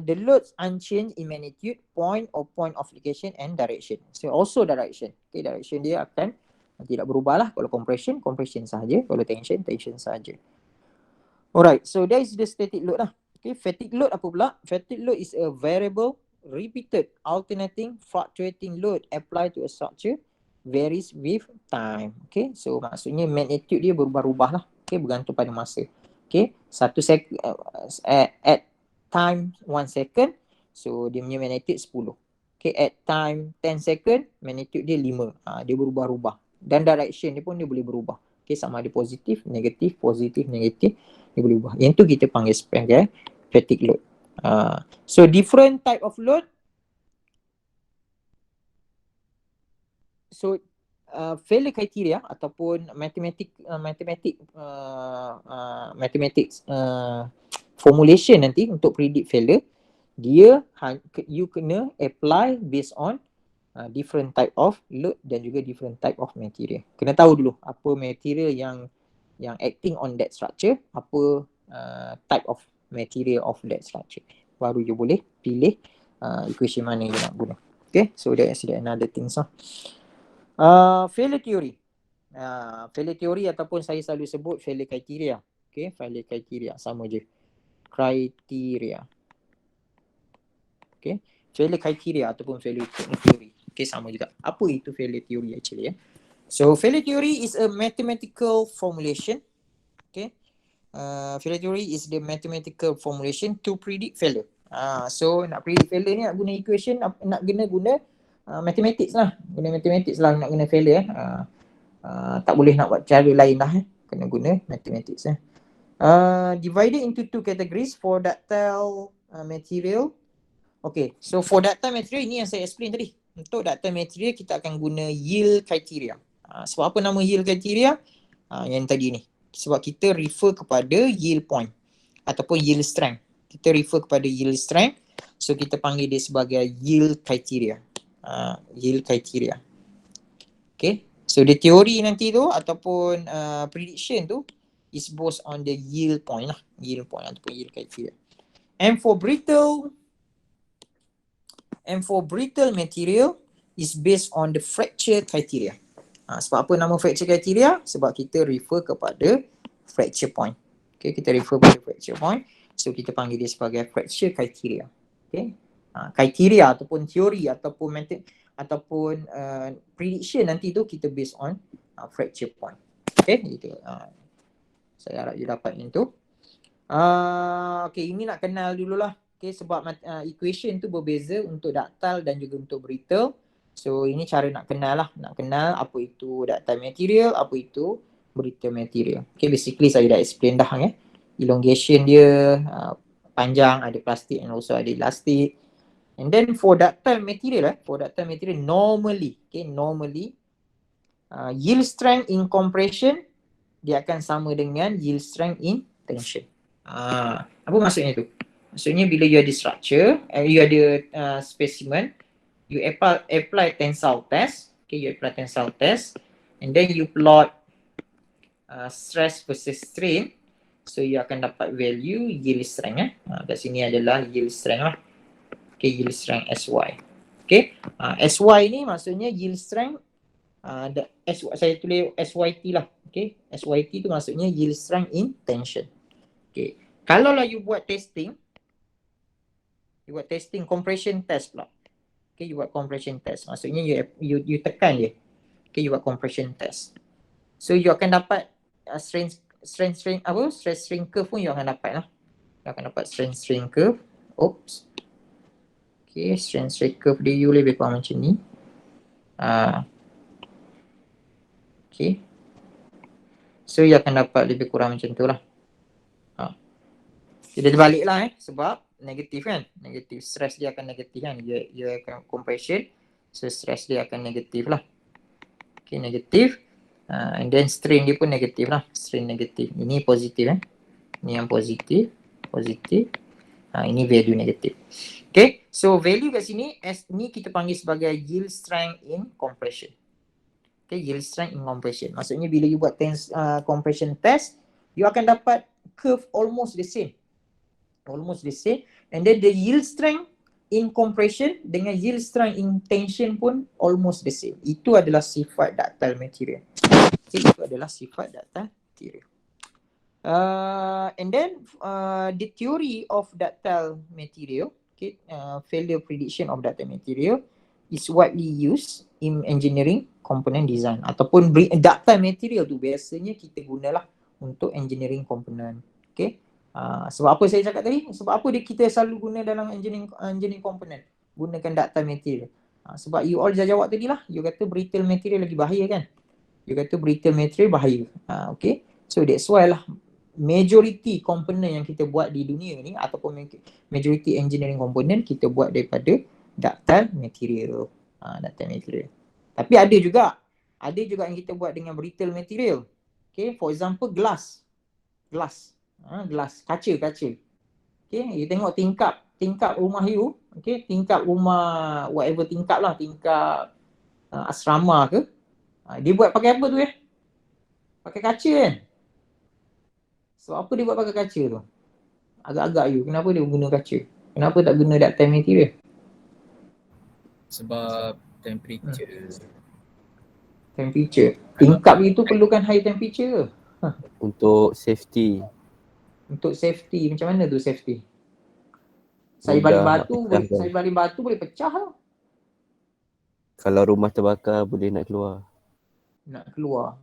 The loads unchanged in magnitude, point of application and direction. So also direction. Okay, direction dia akan tidak berubah lah. Kalau compression sahaja. Kalau tension sahaja. Alright, so that is the static load lah. Okay, fatigue load apa pula? Fatigue load is a variable, repeated, alternating, fluctuating load applied to a structure, varies with time. Okay, so maksudnya magnitude dia berubah-ubah lah. Okay, bergantung pada masa. Okay, at time 1 second, so dia punya magnitude 10. Okay, at time 10 second, magnitude dia 5. Dia berubah-ubah. Dan direction dia pun dia boleh berubah. Okay, sama ada positif, negatif, dia boleh berubah. Yang tu kita panggil fatigue load. So different type of load. So failure criteria ataupun mathematics formulation nanti untuk predict failure, you kena apply based on different type of load dan juga different type of material. Kena tahu dulu apa material yang acting on that structure, apa type of material of that structure. Baru you boleh pilih equation mana you nak guna. Okay, so that's another things lah. Failure theory. Failure theory ataupun saya selalu sebut failure criteria. Okay, failure criteria sama je. Criteria. Okay, failure criteria ataupun failure theory. Okay, sama juga. Apa itu failure theory actually? So failure theory is a mathematical formulation. Okay, failure theory is the mathematical formulation to predict failure. So nak predict failure ni nak guna equation, nak guna mathematics lah. Guna mathematics lah nak guna failure. Tak boleh nak buat cara lain lah. Kena guna mathematics. Divided into two categories for ductile material. Okay, so for ductile material ini yang saya explain tadi. Untuk ductile material kita akan guna yield criteria. Sebab apa nama yield criteria? Yang tadi ni. Sebab kita refer kepada yield point ataupun yield strength. Kita refer kepada yield strength, so kita panggil dia sebagai yield criteria. Yield criteria. Okay. So the teori nanti tu ataupun prediction tu is based on the yield point lah. Yield point ataupun yield criteria. And for brittle material is based on the fracture criteria. Sebab apa nama fracture criteria? Sebab kita refer kepada fracture point. Okay, kita refer kepada fracture point. So kita panggil dia sebagai fracture criteria. Okay. Kriteria ataupun teori ataupun method ataupun prediction nanti tu kita based on fracture point. Okay, itu. Saya harap you dapat yang tu. Okay, ini nak kenal dululah. Okay, sebab equation tu berbeza untuk ductile dan juga untuk brittle. So ini cara nak kenal lah. Nak kenal apa itu ductile material, apa itu brittle material. Okay, basically saya dah explain dah ya. Elongation dia panjang, ada plastik and also ada elastic. And then for ductile material, normally, yield strength in compression dia akan sama dengan yield strength in tension. Apa maksudnya tu? Maksudnya bila you ada structure, you ada specimen, you apply tensile test, okay, you apply tensile test, and then you plot stress versus strain, so you akan dapat value yield strength. Kat sini adalah yield strength lah. Okay, yield strength SY. Okay, SY ni maksudnya yield strength, saya tulis SYT lah. Okay, SYT tu maksudnya yield strength in tension. Okay, kalau lah you buat testing, compression test pula. Okay, you buat compression test. Maksudnya you tekan dia. Okay, you buat compression test. So you akan dapat stress strain curve pun you akan dapat lah. You akan dapat stress strain curve. Oops. Okay, stress strain curve dia you lebih kurang macam ni. Okay. So you akan dapat lebih kurang macam tu lah. Dia terbalik lah sebab negatif kan. Negatif, stress dia akan negatif kan. Dia akan compression. So stress dia akan negatif lah. Okay, negatif. And then strain dia pun negatif lah. Strain negatif. Ini positif Ini yang positif. Positif. Ini value negatif. Okay. So value kat sini, ni kita panggil sebagai yield strength in compression. Okay, yield strength in compression. Maksudnya bila you buat compression test, you akan dapat curve almost the same. Almost the same. And then the yield strength in compression dengan yield strength in tension pun almost the same. Itu adalah sifat ductile material. Okay, itu adalah sifat ductile material. And then the theory of ductile material, okay, failure prediction of ductile material is widely used in engineering component design. Ataupun ductile material tu biasanya kita gunalah untuk engineering component. Okay. Sebab apa saya cakap tadi? Sebab apa kita selalu guna dalam engineering component? Gunakan ductile material. Sebab you all dah jawab tadi lah. You kata brittle material lagi bahaya kan? You kata brittle material bahaya. Okay. So that's why lah majority component yang kita buat di dunia ni ataupun majority engineering component kita buat daripada ductile material. Ductile material. Tapi ada juga yang kita buat dengan brittle material. Okay. For example glass, kaca. Okay, you tengok tingkap rumah you, okay, tingkap rumah whatever tingkap lah, tingkap asrama ke, dia buat pakai apa tu pakai kaca kan. So apa dia buat pakai kaca tu? Agak-agak you, kenapa dia guna kaca? Kenapa tak guna ductile material? Sebab temperature. Tingkap itu perlukan high temperature ke? Untuk safety. Untuk safety, macam mana tu safety? Saya baling batu boleh pecah lah. Kalau rumah terbakar boleh nak keluar.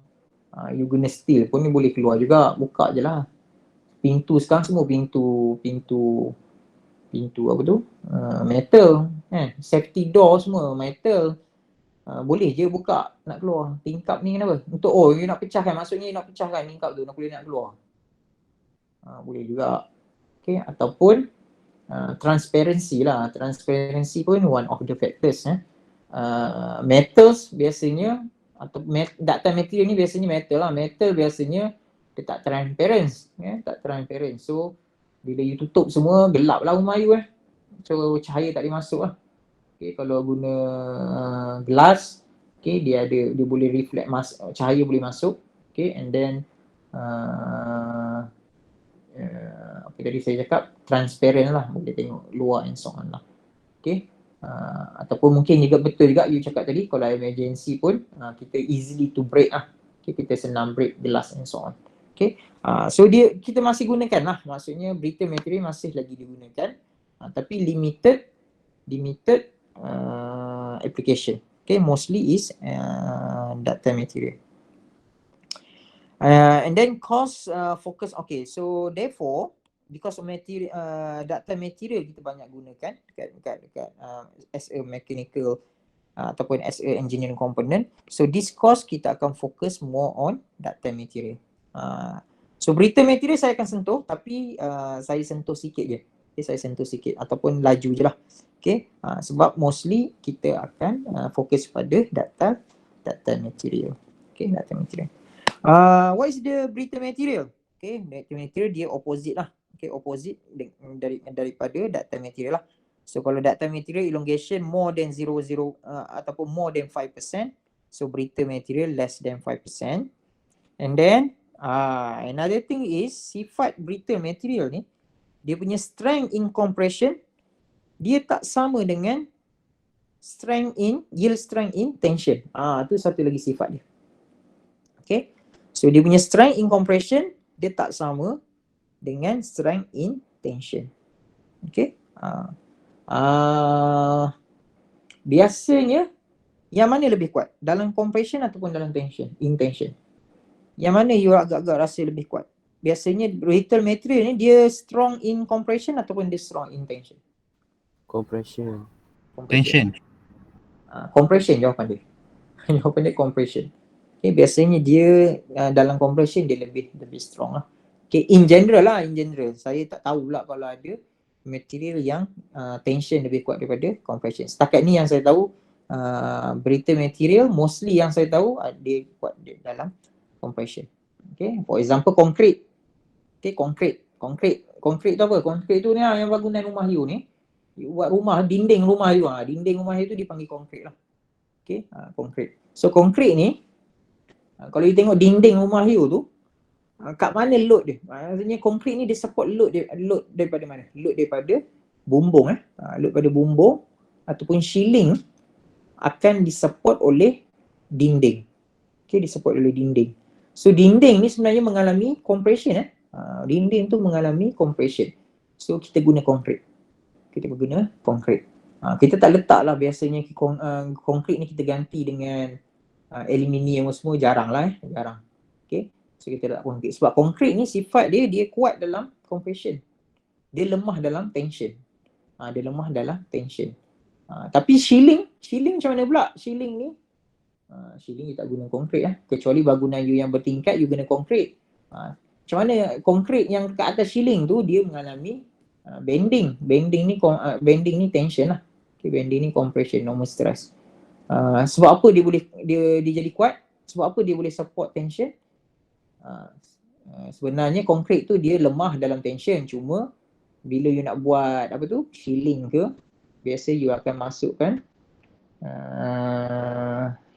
You guna steel pun ni boleh keluar juga. Buka je lah. Pintu sekarang semua pintu apa tu? Metal. Safety door semua metal. Boleh je buka nak keluar. Tingkap ni kenapa? Untuk you nak pecahkan. Maksudnya you nak pecahkan tingkap tu. Boleh nak keluar. Boleh juga. Okay, ataupun transparency lah. Transparency pun one of the factors. Metals biasanya atau ductile material ni biasanya metal lah. Metal biasanya dia tak transparent, tak transparent. So bila you tutup semua, gelap lah rumah you So cahaya tak boleh masuk lah. Okay, kalau guna glass, okay, dia boleh reflect, cahaya boleh masuk. Okay, and then apa tadi saya cakap, transparent lah, boleh tengok luar and so on lah. Okay, ataupun mungkin juga betul juga you cakap tadi, kalau emergency pun kita easily to break lah. Okay, kita senang break glass and so on. Okay, so kita masih gunakan lah, maksudnya brittle material masih lagi digunakan, tapi limited application. Okay, mostly is ductile material. And then cost focus. Okay, so therefore because of material, ductile material kita banyak gunakan dekat as a mechanical ataupun as a engineering component. So this course kita akan fokus more on ductile material. So brittle material saya akan sentuh, tapi saya sentuh sikit je. Okay, saya sentuh sikit ataupun laju je lah. Okay, sebab mostly kita akan fokus pada ductile material. Okay, ductile material. What is the brittle material? Okay, brittle material dia opposite lah. Okay, opposite daripada ductile material lah. So kalau ductile material elongation more than 0 ataupun more than 5%, so brittle material less than 5%. And then another thing is sifat brittle material ni, dia punya strength in compression dia tak sama dengan yield strength in tension. Tu satu lagi sifat dia. Okay, so dia punya strength in compression dia tak sama dengan strength in tension. Okay, biasanya yang mana lebih kuat, dalam compression ataupun dalam tension, in tension? Yang mana you agak-agak rasa lebih kuat? Biasanya brittle material ni dia strong in compression ataupun dia strong in tension? Compression. Tension. Compression jawapan dia. Jawapan dia compression. Okay, biasanya dia dalam compression dia lebih strong lah. Okay, in general. Saya tak tahu pula kalau ada material yang tension lebih kuat daripada compression. Setakat ni yang saya tahu, brittle material mostly yang saya tahu dia kuat dalam compression. Okay, for example concrete. Okay, concrete tu apa? Concrete tu ni yang bangunan rumah you ni. You buat rumah, dinding rumah you, dinding rumah you tu dipanggil concrete lah. Okay, concrete. So concrete ni, kalau you tengok dinding rumah you tu, kat mana load dia? Maksudnya concrete ni dia support load daripada mana? Load daripada bumbung load daripada bumbung ataupun shielding akan disupport oleh dinding. Okay, disupport oleh dinding. So dinding ni sebenarnya mengalami compression dinding tu mengalami compression. So kita guna concrete. Kita tak letak lah biasanya concrete ni kita ganti dengan aluminium semua, jarang lah jarang. Okay, so kita letak concrete sebab concrete ni sifat dia kuat dalam compression, dia lemah dalam tension. Tapi shielding macam mana pula? Shielding ni shielding you tak guna concrete kecuali bangunan you yang bertingkat you guna concrete. Macam mana concrete yang ke atas shielding tu dia mengalami bending ni tension lah. Okay, bending ni compression, normal stress. Sebab apa dia jadi kuat? Sebab apa dia boleh support tension? Sebenarnya concrete tu dia lemah dalam tension, cuma bila you nak buat shielding ke, biasa you akan masukkan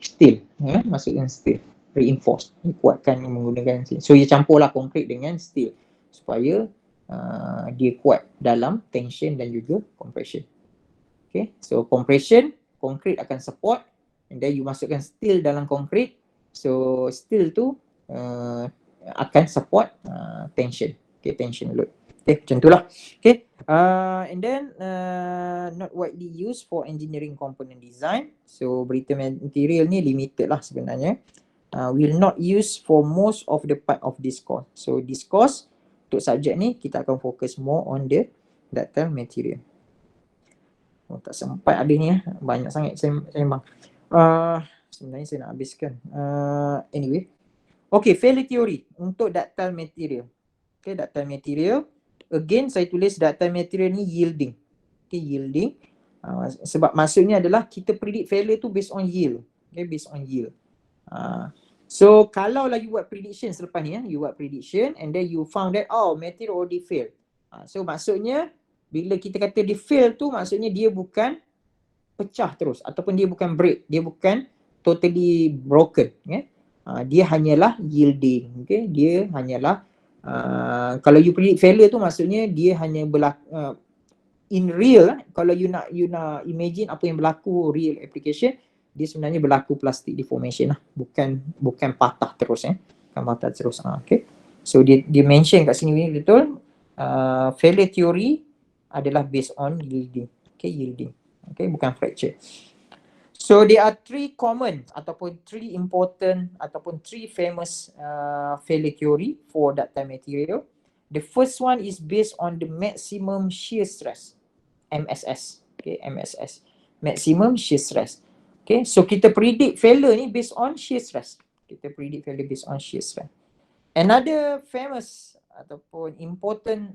steel, masukkan steel reinforced, dikuatkan menggunakan steel. So you campurlah concrete dengan steel supaya dia kuat dalam tension dan juga compression. Okay, so compression, concrete akan support, and then you masukkan steel dalam concrete, so steel tu akan support tension. Okay, tension load. Okay, macam itulah. Okay, and then not widely used for engineering component design. So brittle material ni limited lah sebenarnya. Will not use for most of the part of this course. So this course untuk subjek ni kita akan fokus more on the ductile material. Tak sempat ada ni banyak sangat sembang. Sebenarnya saya nak habiskan. Anyway. Okay, failure theory untuk ductile material. Okay, ductile material. Again, saya tulis ductile material ni yielding. Okay, yielding. Sebab maksudnya adalah kita predict failure tu based on yield. Okay, based on yield. So kalau lagi buat prediction selepas ni, you buat prediction and then you found that material already failed. So maksudnya bila kita kata dia fail tu, maksudnya dia bukan pecah terus ataupun dia bukan break, dia bukan totally broken, dia hanyalah yielding, dia hanyalah kalau you predict failure tu maksudnya dia hanya berlaku in real. Kalau you nak imagine apa yang berlaku real application, dia sebenarnya berlaku plastic deformation lah, bukan patah terus, bukan patah terus. Okay, so dia mention kat sini betul, failure theory adalah based on yielding, yielding, bukan fracture. So there are 3 common ataupun 3 important ataupun 3 famous failure theory for ductile material. The first one is based on the maximum shear stress, MSS, MSS, maximum shear stress. Okay, so kita predict failure ni based on shear stress. Kita predict failure based on shear stress. Another famous ataupun important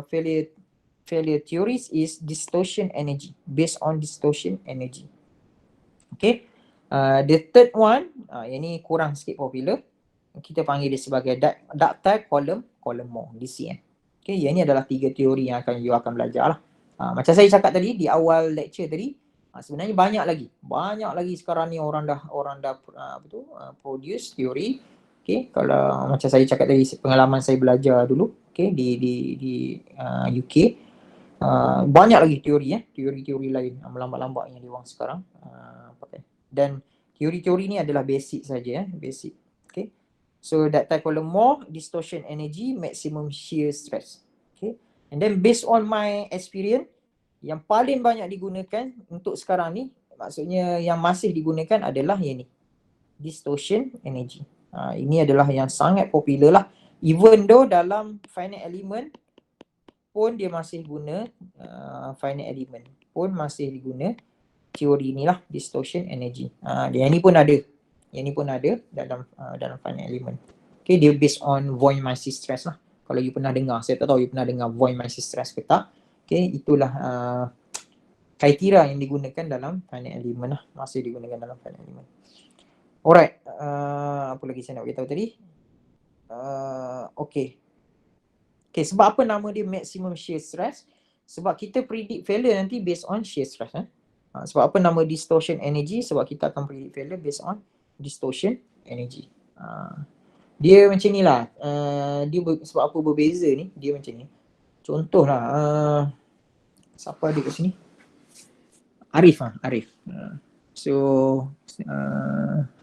failure theories is distortion energy, based on distortion energy. Okay, the third one, yang ni kurang sikit popular, kita panggil dia sebagai ductile column Moore, DCM. Okay, yang ni adalah 3 teori yang you akan belajar lah. Macam saya cakap tadi di awal lecture tadi, sebenarnya banyak lagi sekarang ni orang dah produce teori. Okay, kalau macam saya cakap tadi, pengalaman saya belajar dulu, di UK, banyak lagi teori lain melambat-lambat yang diorang sekarang pakai. Dan teori-teori ni adalah basic saja, basic. Okay, so ductile column Moore, distortion energy, maximum shear stress. Okay, and then based on my experience, yang paling banyak digunakan untuk sekarang ni, maksudnya yang masih digunakan adalah yang ni, distortion energy. Ini adalah yang sangat popular lah. Even though dalam finite element pun dia masih guna, finite element pun masih diguna teori ni lah, distortion energy. Yang ni pun ada dalam finite element. Okay, dia based on Voigt-Massey stress lah. Kalau you pernah dengar, saya tak tahu you pernah dengar Voigt-Massey stress ke tak. Okay, itulah kriteria yang digunakan dalam finite element lah, masih digunakan dalam finite element. Alright, apa lagi saya nak beritahu tadi? Okay, sebab apa nama dia maximum shear stress? Sebab kita predict failure nanti based on shear stress. Sebab apa nama distortion energy? Sebab kita akan predict failure based on distortion energy. Dia macam ni lah, sebab apa berbeza ni, dia macam ni. Contoh lah, siapa ada kat sini? Arif. So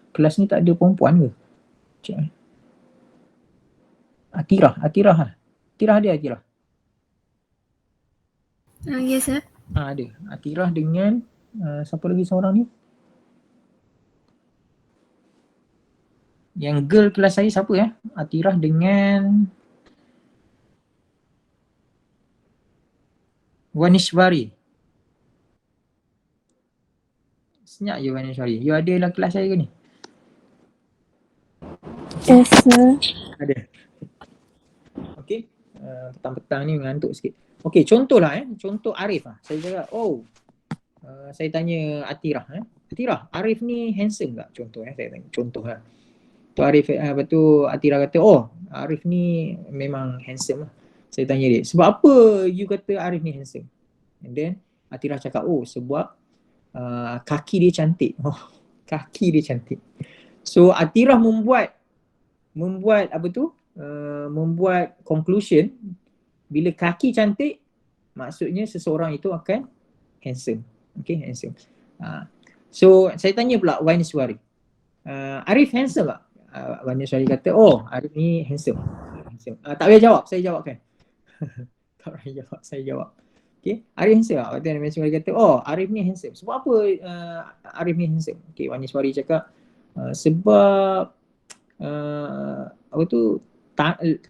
kelas ni tak ada perempuan ke? Cik. Atirah ada Atirah? Yes sir. Ada. Atirah dengan siapa lagi seorang ni? Yang girl kelas saya siapa ya? Atirah dengan Vanishwari. Senyap je Vanishwari. You ada dalam kelas saya ke ni? Yes sir. Ada. Okay. Petang-petang ni mengantuk sikit. Okay, contohlah contoh Arif lah. Saya cakap, saya tanya Atirah. Atirah, Arif ni handsome tak? Contoh saya tanya. Contoh lah. Tu Arif, betul Atirah kata, Arif ni memang handsome lah. Saya tanya dia, sebab apa you kata Arif ni handsome? And then Atirah cakap, sebab kaki dia cantik. Kaki dia cantik. So Atirah membuat membuat conclusion, bila kaki cantik maksudnya seseorang itu akan handsome. Okay, handsome. So saya tanya pula Vanishwari, Arif handsome tak? Vanishwari kata, Arif ni handsome. Tak payah jawab, saya jawabkan. Tak payah jawab, saya jawab. Okay, Arif handsome tak? Vanishwari kata, Arif ni handsome. Sebab apa Arif ni handsome? Okay, Vanishwari cakap, sebab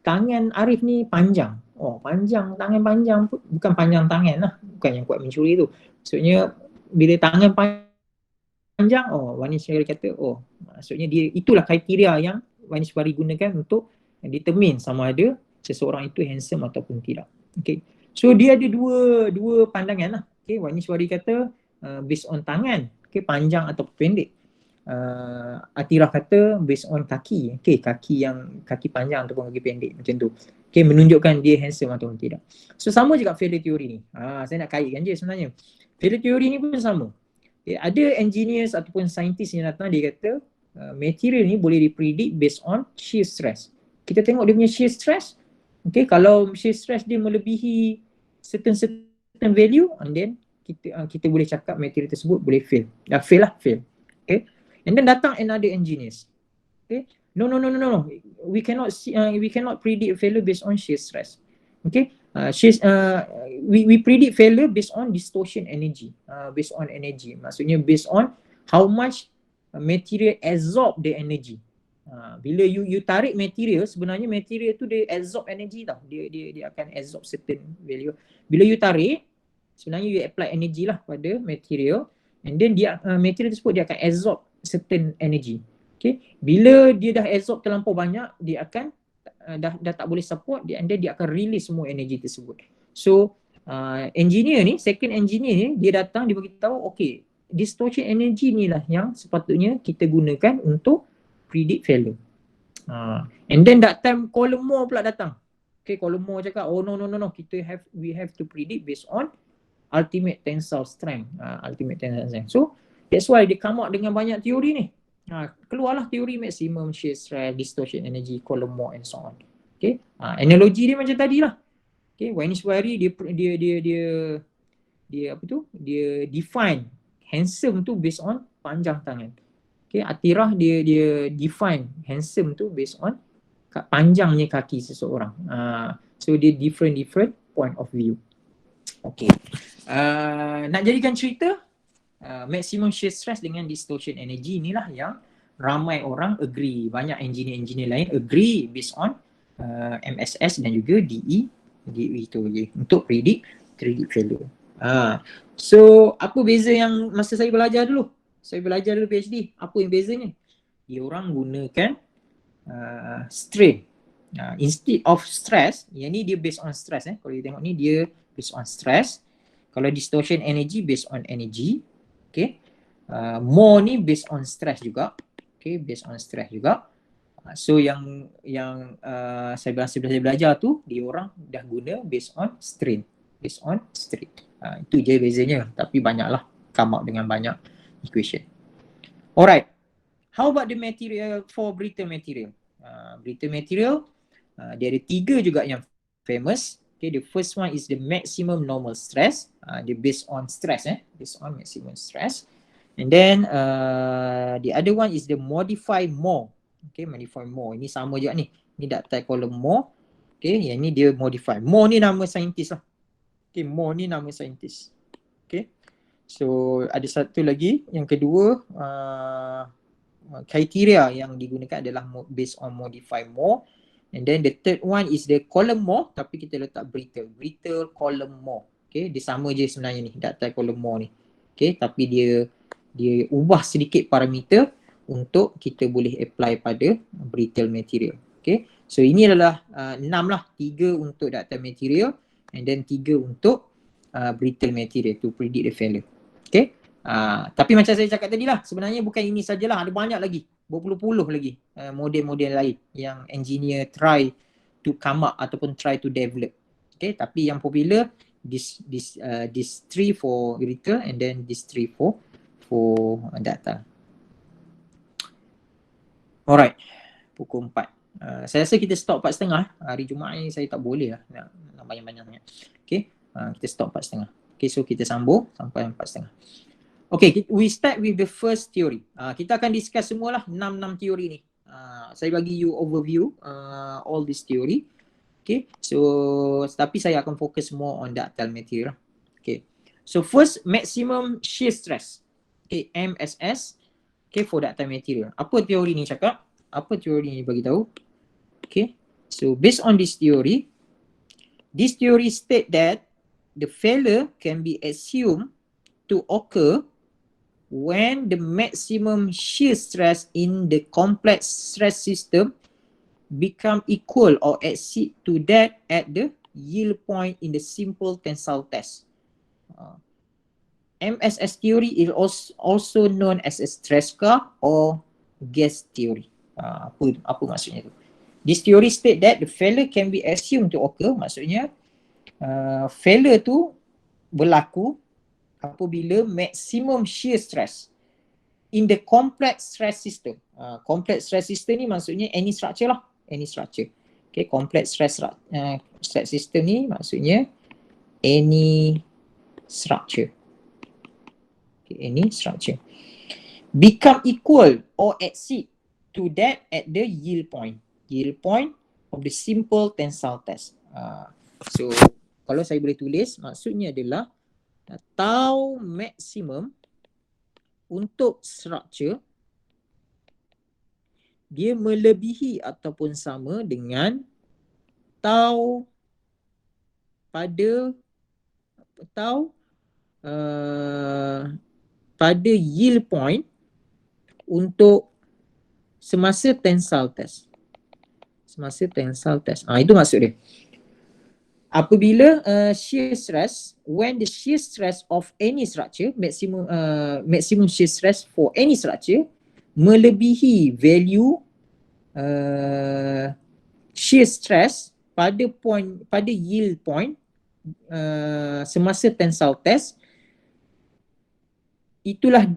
tangan Arif ni panjang. Panjang, tangan panjang pun bukan panjang tangan lah, bukan yang kuat mencuri tu. Maksudnya bila tangan panjang, Vanishwari kata, maksudnya dia, itulah kriteria yang Vanishwari gunakan untuk determine sama ada seseorang itu handsome ataupun tidak. Okay, so dia ada dua pandangan lah. Okay, Vanishwari kata based on tangan, okay, panjang atau pendek. Atirah kata based on kaki, okay, kaki panjang ataupun kaki pendek macam tu, okay, menunjukkan dia handsome atau tidak. So sama juga failure theory ni. Saya nak kaitkan je sebenarnya. Failure theory ni pun sama. Okay, ada engineers ataupun scientist yang datang, dia kata material ni boleh dipredict based on shear stress. Kita tengok dia punya shear stress. Okay, kalau shear stress dia melebihi certain value, and then kita boleh cakap material tersebut boleh fail. Fail. Okay. And then datang another engineers. Okay. No. We cannot predict failure based on shear stress. Okay. We predict failure based on distortion energy. Based on energy. Maksudnya based on how much material absorb the energy. Bila you tarik material, sebenarnya material tu dia absorb energy tau. Dia akan absorb certain value. Bila you tarik, sebenarnya you apply energy lah pada material, and then material tersebut dia akan absorb certain energy. Okay. Bila dia dah absorb terlampau banyak, dia akan dah tak boleh support dia, and then dia akan release semua energy tersebut. So engineer ni, second engineer ni, dia datang, dia beritahu, okay, distortion energy ni lah yang sepatutnya kita gunakan untuk predict failure. And then that time Colin Moore pula datang. Okay, Colin Moore cakap, oh no, we have to predict based on ultimate tensile strength. So that's why dia come out dengan banyak teori ni. Keluarlah teori maximum shear stress, distortion energy, Colin Moore and so on. Okay, analogi dia macam tadi lah. Okay, Wainiswari dia define handsome tu based on panjang tangan. Okay, Atirah dia define handsome tu based on panjangnya kaki seseorang. So dia different point of view. Okay. Nak jadikan cerita, maximum shear stress dengan distortion energy inilah yang ramai orang agree. Banyak engineer lain agree based on MSS dan juga DE itu je untuk predict failure. So apa beza yang masa saya belajar dulu? Saya belajar dulu PhD. Apa yang bezanya? Dia orang gunakan strain. Instead of stress, yang ni dia based on stress. Kalau you tengok ni dia based on stress. Kalau distortion energy based on energy. Okay. More ni based on stress juga. Okay, based on stress juga. So yang saya belajar tu, dia orang dah guna based on strain. Based on strain. Itu je bezanya. Tapi banyaklah, come out dengan banyak equation. Alright. How about the material for brittle material? Brittle material, dia ada 3 juga yang famous. Okay, the first one is the maximum normal stress. Dia based on stress, based on maximum stress. And then the other one is the modify more. Okay, modify more. Ini sama juga ni. Ni Dr. Colin Moore. Okay, yang ni dia modify. Moore ni nama saintis lah. Okay, Moore ni nama saintis. Okay. So ada satu lagi, yang kedua kriteria yang digunakan adalah based on modify more. And then the third one is the Colin Moore, tapi kita letak brittle Colin Moore. Okay, dia sama je sebenarnya ni, Dr. Colin Moore ni. Okay, tapi dia ubah sedikit parameter untuk kita boleh apply pada brittle material. Okay, so ini adalah 6 lah, 3 untuk ductile material and then 3 untuk brittle material to predict the failure. Okay, tapi macam saya cakap tadi lah, sebenarnya bukan ini sajalah, ada banyak lagi, berpuluh-puluh lagi model-model lain yang engineer try to come up ataupun try to develop. Okay, tapi yang popular this 3 for brittle and then this 3 for ductile. Alright, pukul 4. Saya rasa kita stop 4.30. Hari Jumaat ni saya tak boleh lah nak banyak-banyak sangat. Okay, kita stop 4.30. Okay, so kita sambung sampai 4.30. Okay, we start with the first theory. Kita akan discuss semualah 6 teori ni. Saya bagi you overview all this theory. Okay, so tapi saya akan fokus more on ductile material. Okay, so first maximum shear stress. Okay, MSS. Okay, for ductile material. Apa teori ni cakap? Apa teori ni bagi tahu? Okay, so based on this theory state that the failure can be assumed to occur when the maximum shear stress in the complex stress system become equal or exceed to that at the yield point in the simple tensile test. MSS theory is also known as a stress car or gas theory. Apa maksudnya tu? This theory state that the failure can be assumed to occur. Maksudnya failure tu berlaku apabila maximum shear stress in the complex stress system. Complex stress system ni maksudnya any structure lah, any structure. Okay, complex stress system ni maksudnya any structure. Okay, any structure become equal or exceed to that at the yield point of the simple tensile test. So kalau saya boleh tulis, maksudnya adalah tau maksimum untuk structure dia melebihi ataupun sama dengan tau pada yield point untuk semasa tensile test. Itu maksud dia. Apabila shear stress, when the shear stress of any structure, maximum shear stress for any structure melebihi value shear stress pada yield point semasa tensile test, itulah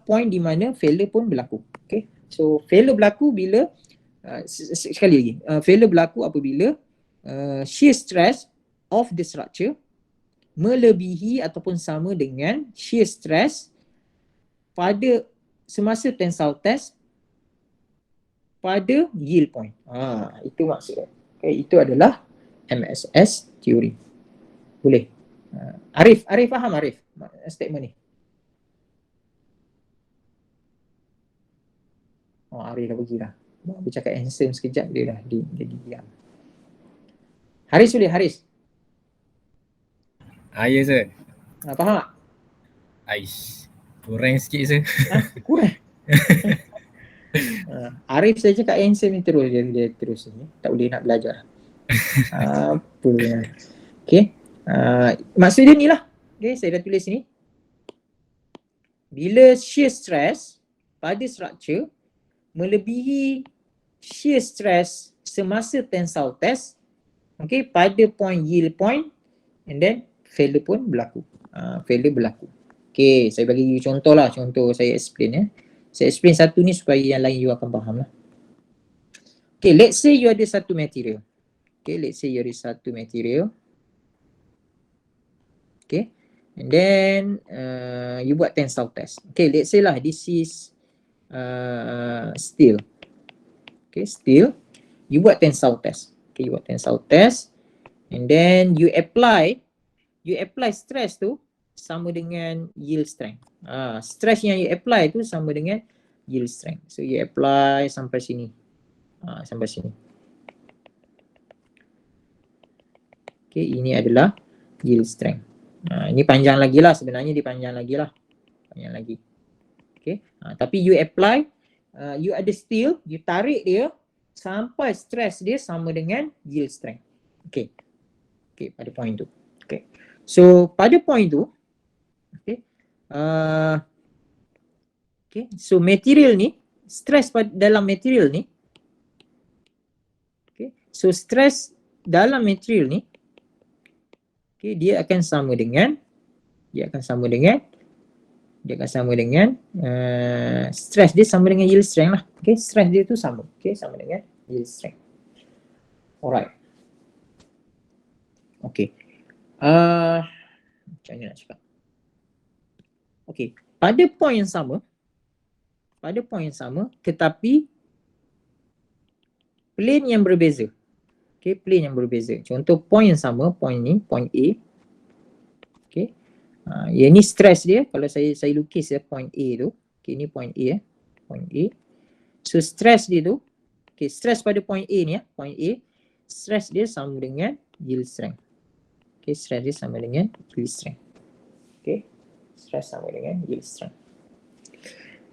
point di mana failure pun berlaku. Okay, so failure berlaku bila sekali lagi, failure berlaku apabila shear stress of the structure melebihi ataupun sama dengan shear stress pada semasa tensile test pada yield point. Itu maksudnya. Okay, itu adalah MSS theory. Boleh? Arif faham Arif statement ni? Arif dah pergi dah. Dia cakap handsome sekejap dia dah jadi diam. Haris boleh, Haris? Ya sir. Faham tak? Aish. Kurang sikit sir. Kurang? Arif saya cakap handsome ni terus dia terus ni. Tak boleh nak belajar. Apa dia? Okay. Maksud dia ni lah. Okay, saya dah tulis ni. Bila shear stress pada structure melebihi shear stress semasa tensile test, okay, pada point yield point, and then failure pun berlaku. Failure berlaku. Okay, saya bagi contoh lah. Contoh saya explain ya. Saya explain satu ni supaya yang lain you akan faham lah. Okay, let's say you ada satu material. Okay, let's say you ada satu material. Okay, and then you buat tensile test. Okay, let's say lah this is steel. Okay, steel. You buat tensile test. Okay, you buat tensile test. And then you apply stress tu sama dengan yield strength. Stress yang you apply tu sama dengan yield strength. So you apply sampai sini. Sampai sini. Okay, ini adalah yield strength. Ini panjang lagi lah sebenarnya, dia panjang lagi lah. Panjang lagi. Okay, tapi you apply, you ada steel, you tarik dia sampai stress dia sama dengan yield strength. Okay. Okay, pada point tu. Okay. So pada point tu, okay, okay, so material ni, stress dalam material ni, okay, so stress dalam material ni, okay, dia akan sama dengan stress dia sama dengan yield strength lah. Okay, stress dia tu sama. Okay, sama dengan yield strength. Alright. Okay. Macam mana nak cakap? Okay, pada point yang sama, tetapi plane yang berbeza. Okay, plane yang berbeza. Contoh point yang sama, point ni, point A. Okay, yang ni stress dia, kalau saya lukis ya point A tu. Okay, ni point A point A. So stress dia tu, okay, stress pada point A ni ya, point A, stress dia sama dengan yield strength. Okay, stress dia sama dengan yield strength. Okay, stress sama dengan yield strength.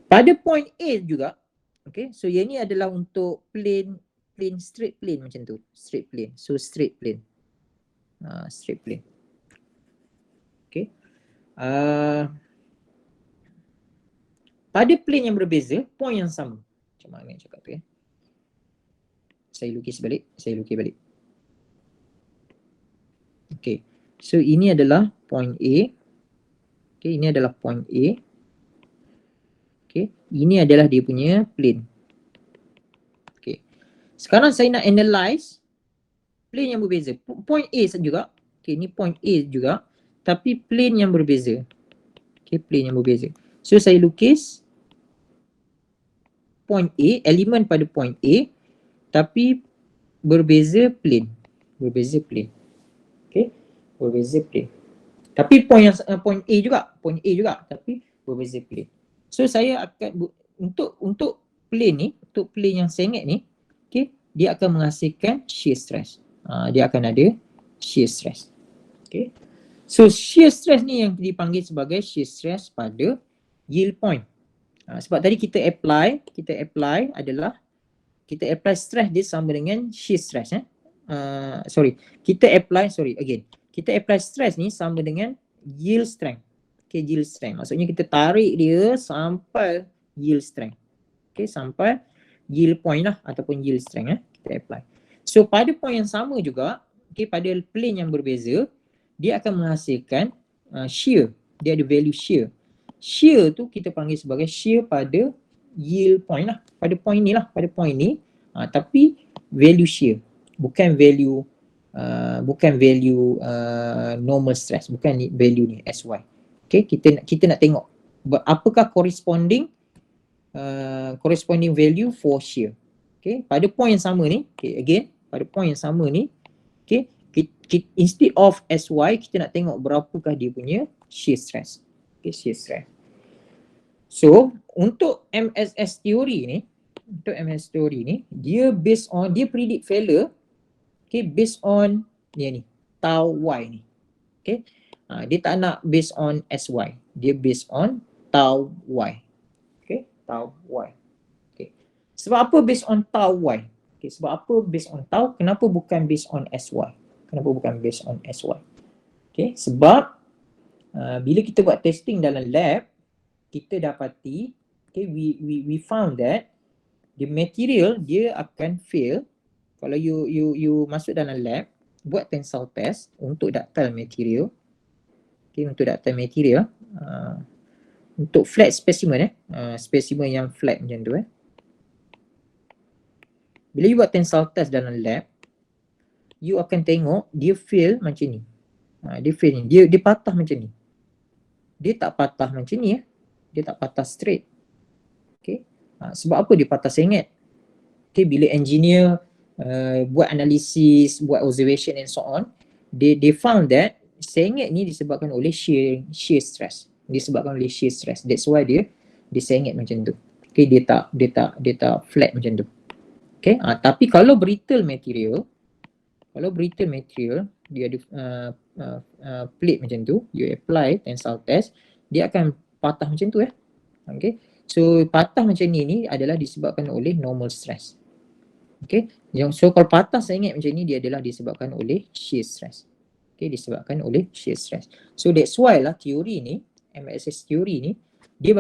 Pada point A juga, okay, so yang ni adalah untuk plane straight plane macam tu, straight plane. So straight plane. Straight plane. Okay. pada plane yang berbeza, point yang sama. Macam mana cakap tu ya? Saya lukis balik. Okay. So ini adalah point A. Okay, ini adalah point A. Okay, ini adalah dia punya plane. Okay. Sekarang saya nak analyze plane yang berbeza. Point A juga. Okay, ini point A juga. Tapi plane yang berbeza. Okay, plane yang berbeza. So saya lukis point A, elemen pada point A, tapi berbeza plane. Okay, berbeza plane. Tapi point A juga, tapi berbeza plane. So saya akan untuk plane ni, untuk plane yang sengit ni, okay, dia akan menghasilkan shear stress. Dia akan ada shear stress. Okay. So shear stress ni yang dipanggil sebagai shear stress pada yield point. Sebab tadi kita apply stress dia sama dengan shear stress. Kita apply stress ni sama dengan yield strength. Okay, yield strength. Maksudnya kita tarik dia sampai yield strength. Okay, sampai yield point lah ataupun yield strength kita apply. So pada point yang sama juga, okay, pada plane yang berbeza, dia akan menghasilkan shear. Dia ada value shear. Shear tu kita panggil sebagai shear pada yield point lah. Pada point ni. Tapi value shear. Bukan value normal stress. Bukan value ni, SY. Okay, kita nak tengok apakah corresponding value for shear. Okay, pada point yang sama ni, okay, again, pada point yang sama ni, okay, instead of SY, kita nak tengok berapakah dia punya shear stress. Okay, shear stress. So, untuk MSS theory ni, dia predict failure, okay, based on ni, tau Y ni. Okay, dia tak nak based on SY, dia based on tau Y. Okay, tau Y. Okay. Sebab apa based on tau Y? Okay, sebab apa based on tau? Kenapa bukan based on SY? Okay, sebab bila kita buat testing dalam lab, kita dapati, okay, we found that the material dia akan fail kalau you masuk dalam lab buat tensile test untuk ductile material. Okay, untuk flat specimen specimen yang flat macam tu Bila you buat tensile test dalam lab, you akan tengok dia fail macam ni. Dia patah macam ni. Dia tak patah macam ni Dia tak patah straight. Okay. Sebab apa dia patah sengit? Okay, bila engineer buat analisis, buat observation and so on, they found that sengit ni disebabkan oleh shear stress. That's why dia sengit macam tu. Okay, dia tak flat macam tu. Okay, tapi kalau brittle material, dia ada plate macam tu, you apply tensile test, dia akan patah macam tu Okay. So patah macam ni adalah disebabkan oleh normal stress. Okay. So kalau patah sengit macam ni, dia adalah disebabkan oleh shear stress. Okay, disebabkan oleh shear stress. So that's why lah teori ni, MSS teori ni, dia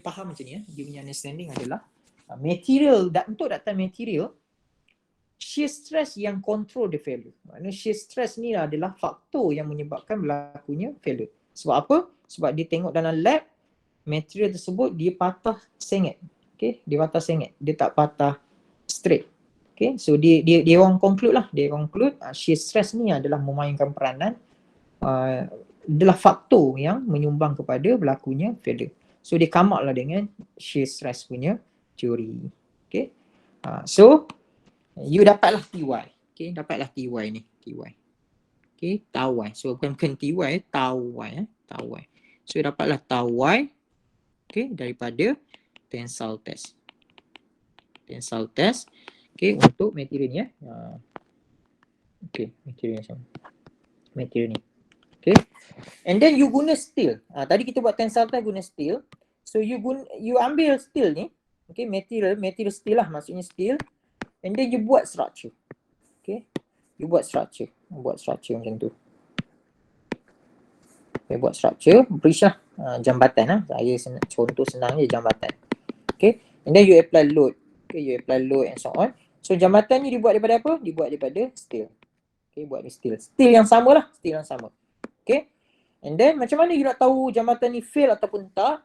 faham macam ni Dia punya understanding adalah material, untuk ductile material, shear stress yang control the failure. Maknanya shear stress ni adalah faktor yang menyebabkan berlakunya failure. Sebab apa? Sebab dia tengok dalam lab, material tersebut dia patah sengit. Okay, dia patah sengit. Dia tak patah straight. Okay, so dia orang conclude shear stress ni adalah memainkan peranan, adalah faktor yang menyumbang kepada berlakunya failure. So dia come out lah dengan shear stress punya teori. Okay, so you dapatlah TY. Okay, dapatlah TY ni. Okay, tau Y. So bukan TY, tau Y. So dapatlah tau Y. Okay, daripada tensile test. Okay, untuk material ni Okay, material ni. Okay, and then you guna steel. Tadi kita buat tensile test guna steel. So you ambil steel ni. Okay, material steel lah, maksudnya steel. And then you buat structure. Okay, you buat structure macam tu. Okay, buat structure, bridge lah. Jambatan lah. Saya contoh senang je jambatan. Okay. And then you apply load. Okay, you apply load and so on. So jambatan ni dibuat daripada apa? Dibuat daripada steel. Okay, buat ni steel. Steel yang sama lah. Steel yang sama. Okay. And then macam mana you nak tahu jambatan ni fail ataupun tak?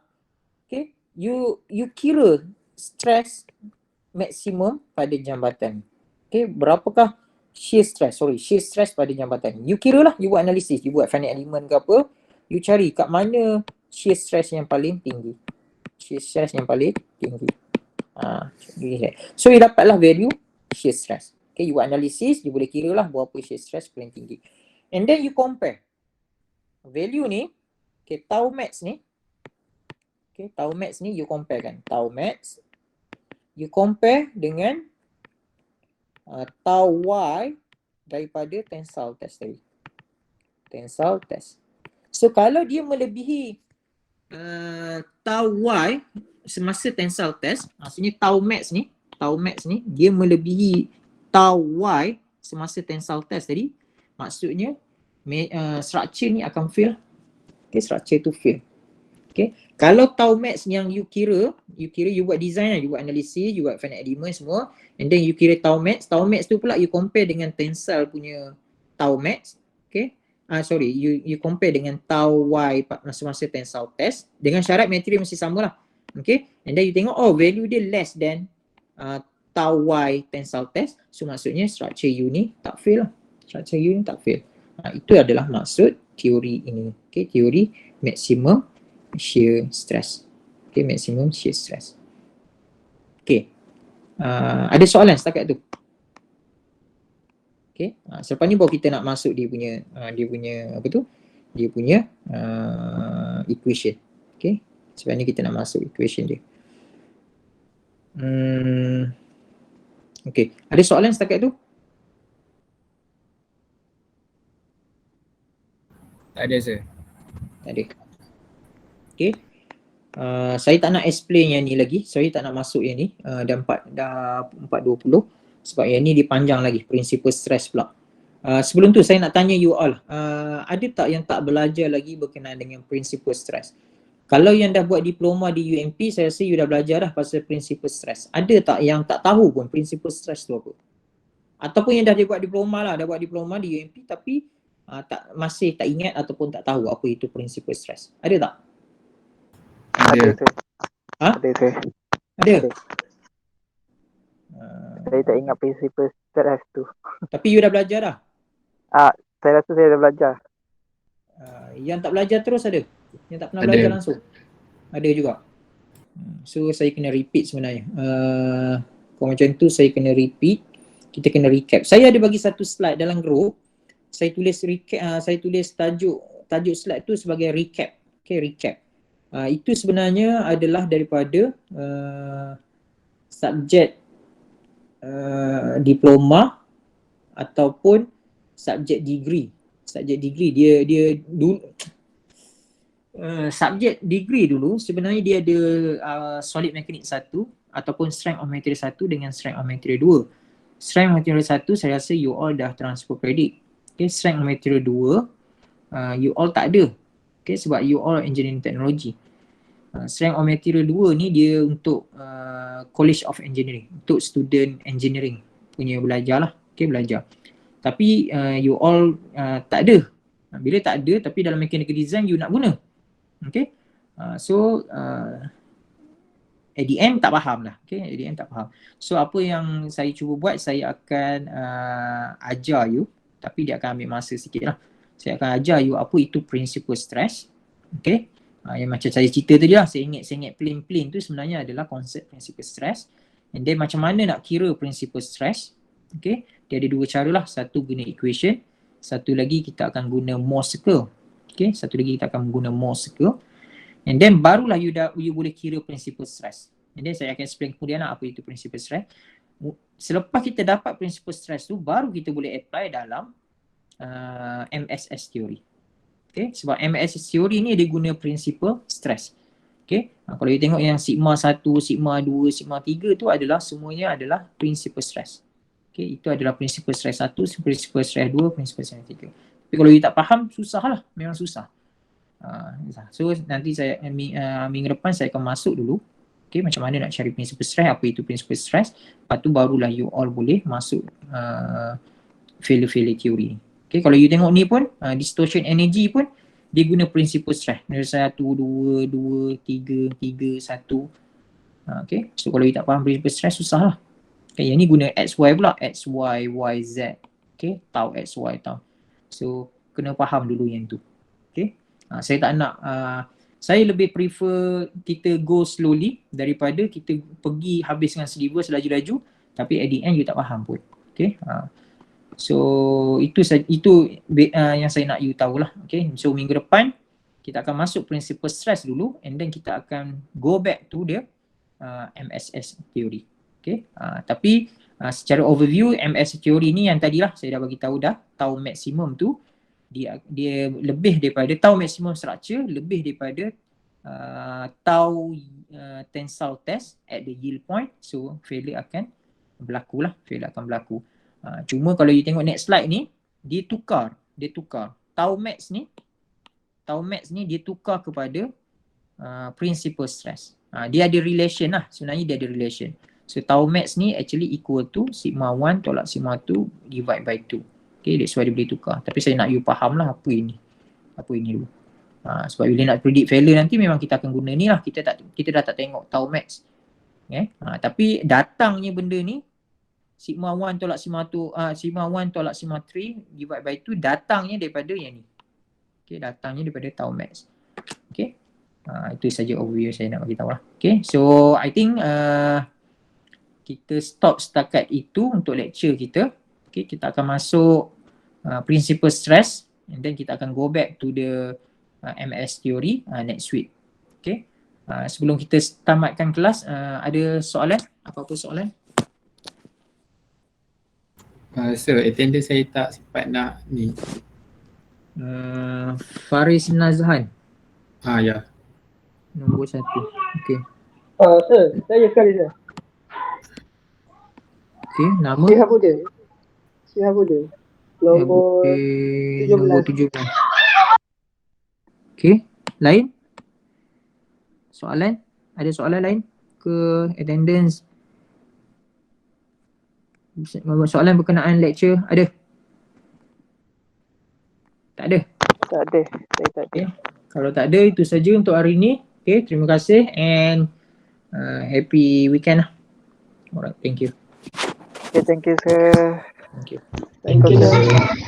Okay. You kira stress maksimum pada jambatan. Okay. Berapakah shear stress pada jambatan. You kira lah. You buat analisis. You buat finite element ke apa. You cari kat mana shear stress yang paling tinggi. Shear stress yang paling tinggi. So you dapatlah value shear stress. Okay, you buat analisis, you boleh kira lah berapa shear stress paling tinggi. And then you compare. Value ni, okay, tau max ni. Okay, tau max ni you compare kan. Tau max. You compare dengan tau Y daripada tensile test tadi. Tensile test. So kalau dia melebihi tau Y semasa tensile test, maksudnya tau max ni dia melebihi tau Y semasa tensile test tadi, maksudnya structure ni akan fail. Okay, structure tu fail. Okay, kalau tau max yang you kira, you buat design lah, you buat analisis, you buat finite element semua, and then you kira tau max tu pula you compare dengan tensile punya tau max. Okay, you compare dengan tau Y masa-masa tensile test dengan syarat material mesti sama lah. Okay, and then you tengok value dia less than tau Y tensile test, so maksudnya structure U ni tak fail lah. Structure U ni tak fail. Itu adalah maksud teori ini. Okay, teori maximum shear stress. Okay, maximum shear stress. Okay, ada soalan setakat tu? Okay, selepas ni baru kita nak masuk dia punya equation. Okay, sebab ni kita nak masuk equation dia. Okay, ada soalan setakat tu? Tak ada sir. Tak ada. Okay, saya tak nak explain yang ni lagi. Saya tak nak masuk yang ni. Dah 4.20 sebab yang ni dipanjang lagi. Principal stress pula. Sebelum tu saya nak tanya you all. Ada tak yang tak belajar lagi berkenaan dengan principal stress? Kalau yang dah buat diploma di UMP, saya rasa you dah belajar dah pasal principal stress. Ada tak yang tak tahu pun principal stress tu apa? Ataupun yang dah buat diploma di UMP tapi masih tak ingat ataupun tak tahu apa itu principal stress. Ada tak? Ada. Ada tu. Ada? Saya tak ingat principal stress tu. Tapi you dah belajar dah? Saya rasa saya dah belajar. Yang tak belajar terus ada? Yang tak pernah Ada. belajar langsung? Ada juga? So saya kena repeat sebenarnya. Kalau macam tu saya kena repeat. Kita kena recap. Saya ada bagi satu slide dalam group. Saya tulis recap, saya tulis tajuk slide tu sebagai recap. Okay, recap. Itu sebenarnya adalah daripada subjek diploma ataupun subjek degree. Subjek degree dia dulu subjek degree dulu sebenarnya dia ada solid mechanics 1 ataupun strength of material 1 dengan strength of material 2. Strength of material 1 saya rasa you all dah transfer credit. Okay, strength of material 2 you all tak ada. Okay, sebab you all engineering technology. Strength of material 2 ni dia untuk College of Engineering, untuk student engineering punya belajar lah. Okay, belajar. Tapi you all tak ada. Bila tak ada tapi dalam mechanical design you nak guna. Okay, so at the end tak faham lah. Okay, at the end tak faham. So apa yang saya cuba buat, saya akan ajar you, tapi dia akan ambil masa sikit lah. Saya akan ajar you apa itu principal stress. Okay, yang macam saya cerita tadi lah, saya ingat plain tu sebenarnya adalah konsep principal stress. And then macam mana nak kira principal stress. Okay, dia ada dua cara lah. Satu guna equation, satu lagi kita akan guna Morse circle. Okay, satu lagi kita akan guna Morse circle. And then barulah you boleh kira principal stress. And then saya akan explain kemudian lah apa itu principal stress. Selepas kita dapat principal stress tu, baru kita boleh apply dalam MSS theory. Okay, sebab MSS theory ni dia guna principal stress. Okay, kalau you tengok yang sigma 1, sigma 2, sigma 3 tu adalah semuanya adalah principal stress. Okay, itu adalah principal stress 1, principal stress 2, principal stress 3. Tapi kalau you tak faham, susah lah, memang susah. So nanti saya minggu depan saya akan masuk dulu. Okay, macam mana nak cari principal stress, apa itu principal stress. Lepas tu barulah you all boleh masuk failure theory ni. Okay, kalau you tengok ni pun distortion energy pun dia guna principal stress. 1, 2, 2, 3, 3, 1. Okay, so kalau you tak faham principal stress susah lah. Okay, yang ni guna XY pula, XY, YZ. Okay, tau XY tau. So kena faham dulu yang tu. Okay, saya tak nak saya lebih prefer kita go slowly daripada kita pergi habis dengan syllabus laju-laju tapi at the end you tak faham pun. Okay, so itu yang saya nak you tahulah. Okay, so minggu depan kita akan masuk principal stress dulu and then kita akan go back to the MSS theory. Okay, tapi secara overview MS theory ni yang tadilah saya dah bagi tahu dah, tau maksimum tu dia lebih daripada tau maximum structure, lebih daripada tau tensile test at the yield point. So failure akan berlaku lah, cuma kalau you tengok next slide ni dia tukar tau max ni dia tukar kepada principal stress. Dia ada relation lah, sebenarnya dia ada relation. So tau max ni actually equal to sigma 1 tolak sigma 2 divide by 2. Okay, that's why dia boleh tukar. Tapi saya nak you faham lah apa ini dulu. Sebab bila nak predict failure nanti memang kita akan guna ni lah. Kita dah tak tengok tau max. Okay? Tapi datangnya benda ni sigma 1 tolak sigma 2, sigma 1 tolak sigma 3 divide by 2 datangnya daripada yang ni. Okay, datangnya daripada tau max. Okay, itu saja overview saya nak bagi tahu lah. Okay, so I think kita stop setakat itu untuk lecture kita. Okay, kita akan masuk principal stress and then kita akan go back to the MS theory next week. Okay, sebelum kita tamatkan kelas, ada soalan? Apa-apa soalan? Sir, attendance saya tak sempat nak ni. Faris Nazhan, Ya. nombor 1. Okay. Sir, saya sekali sir. Okay, nama? Sihabuddin. Nombor Nombor 17. Okay, lain? Soalan? Ada soalan lain ke attendance? Soalan berkenaan lecture ada? Tak ada? Tak ada. Saya tak ada. Okay. Kalau tak ada, itu saja untuk hari ini. Okay, terima kasih and happy weekend lah. Alright, thank you. Okay, thank you sir. Thank you. Thank you sir.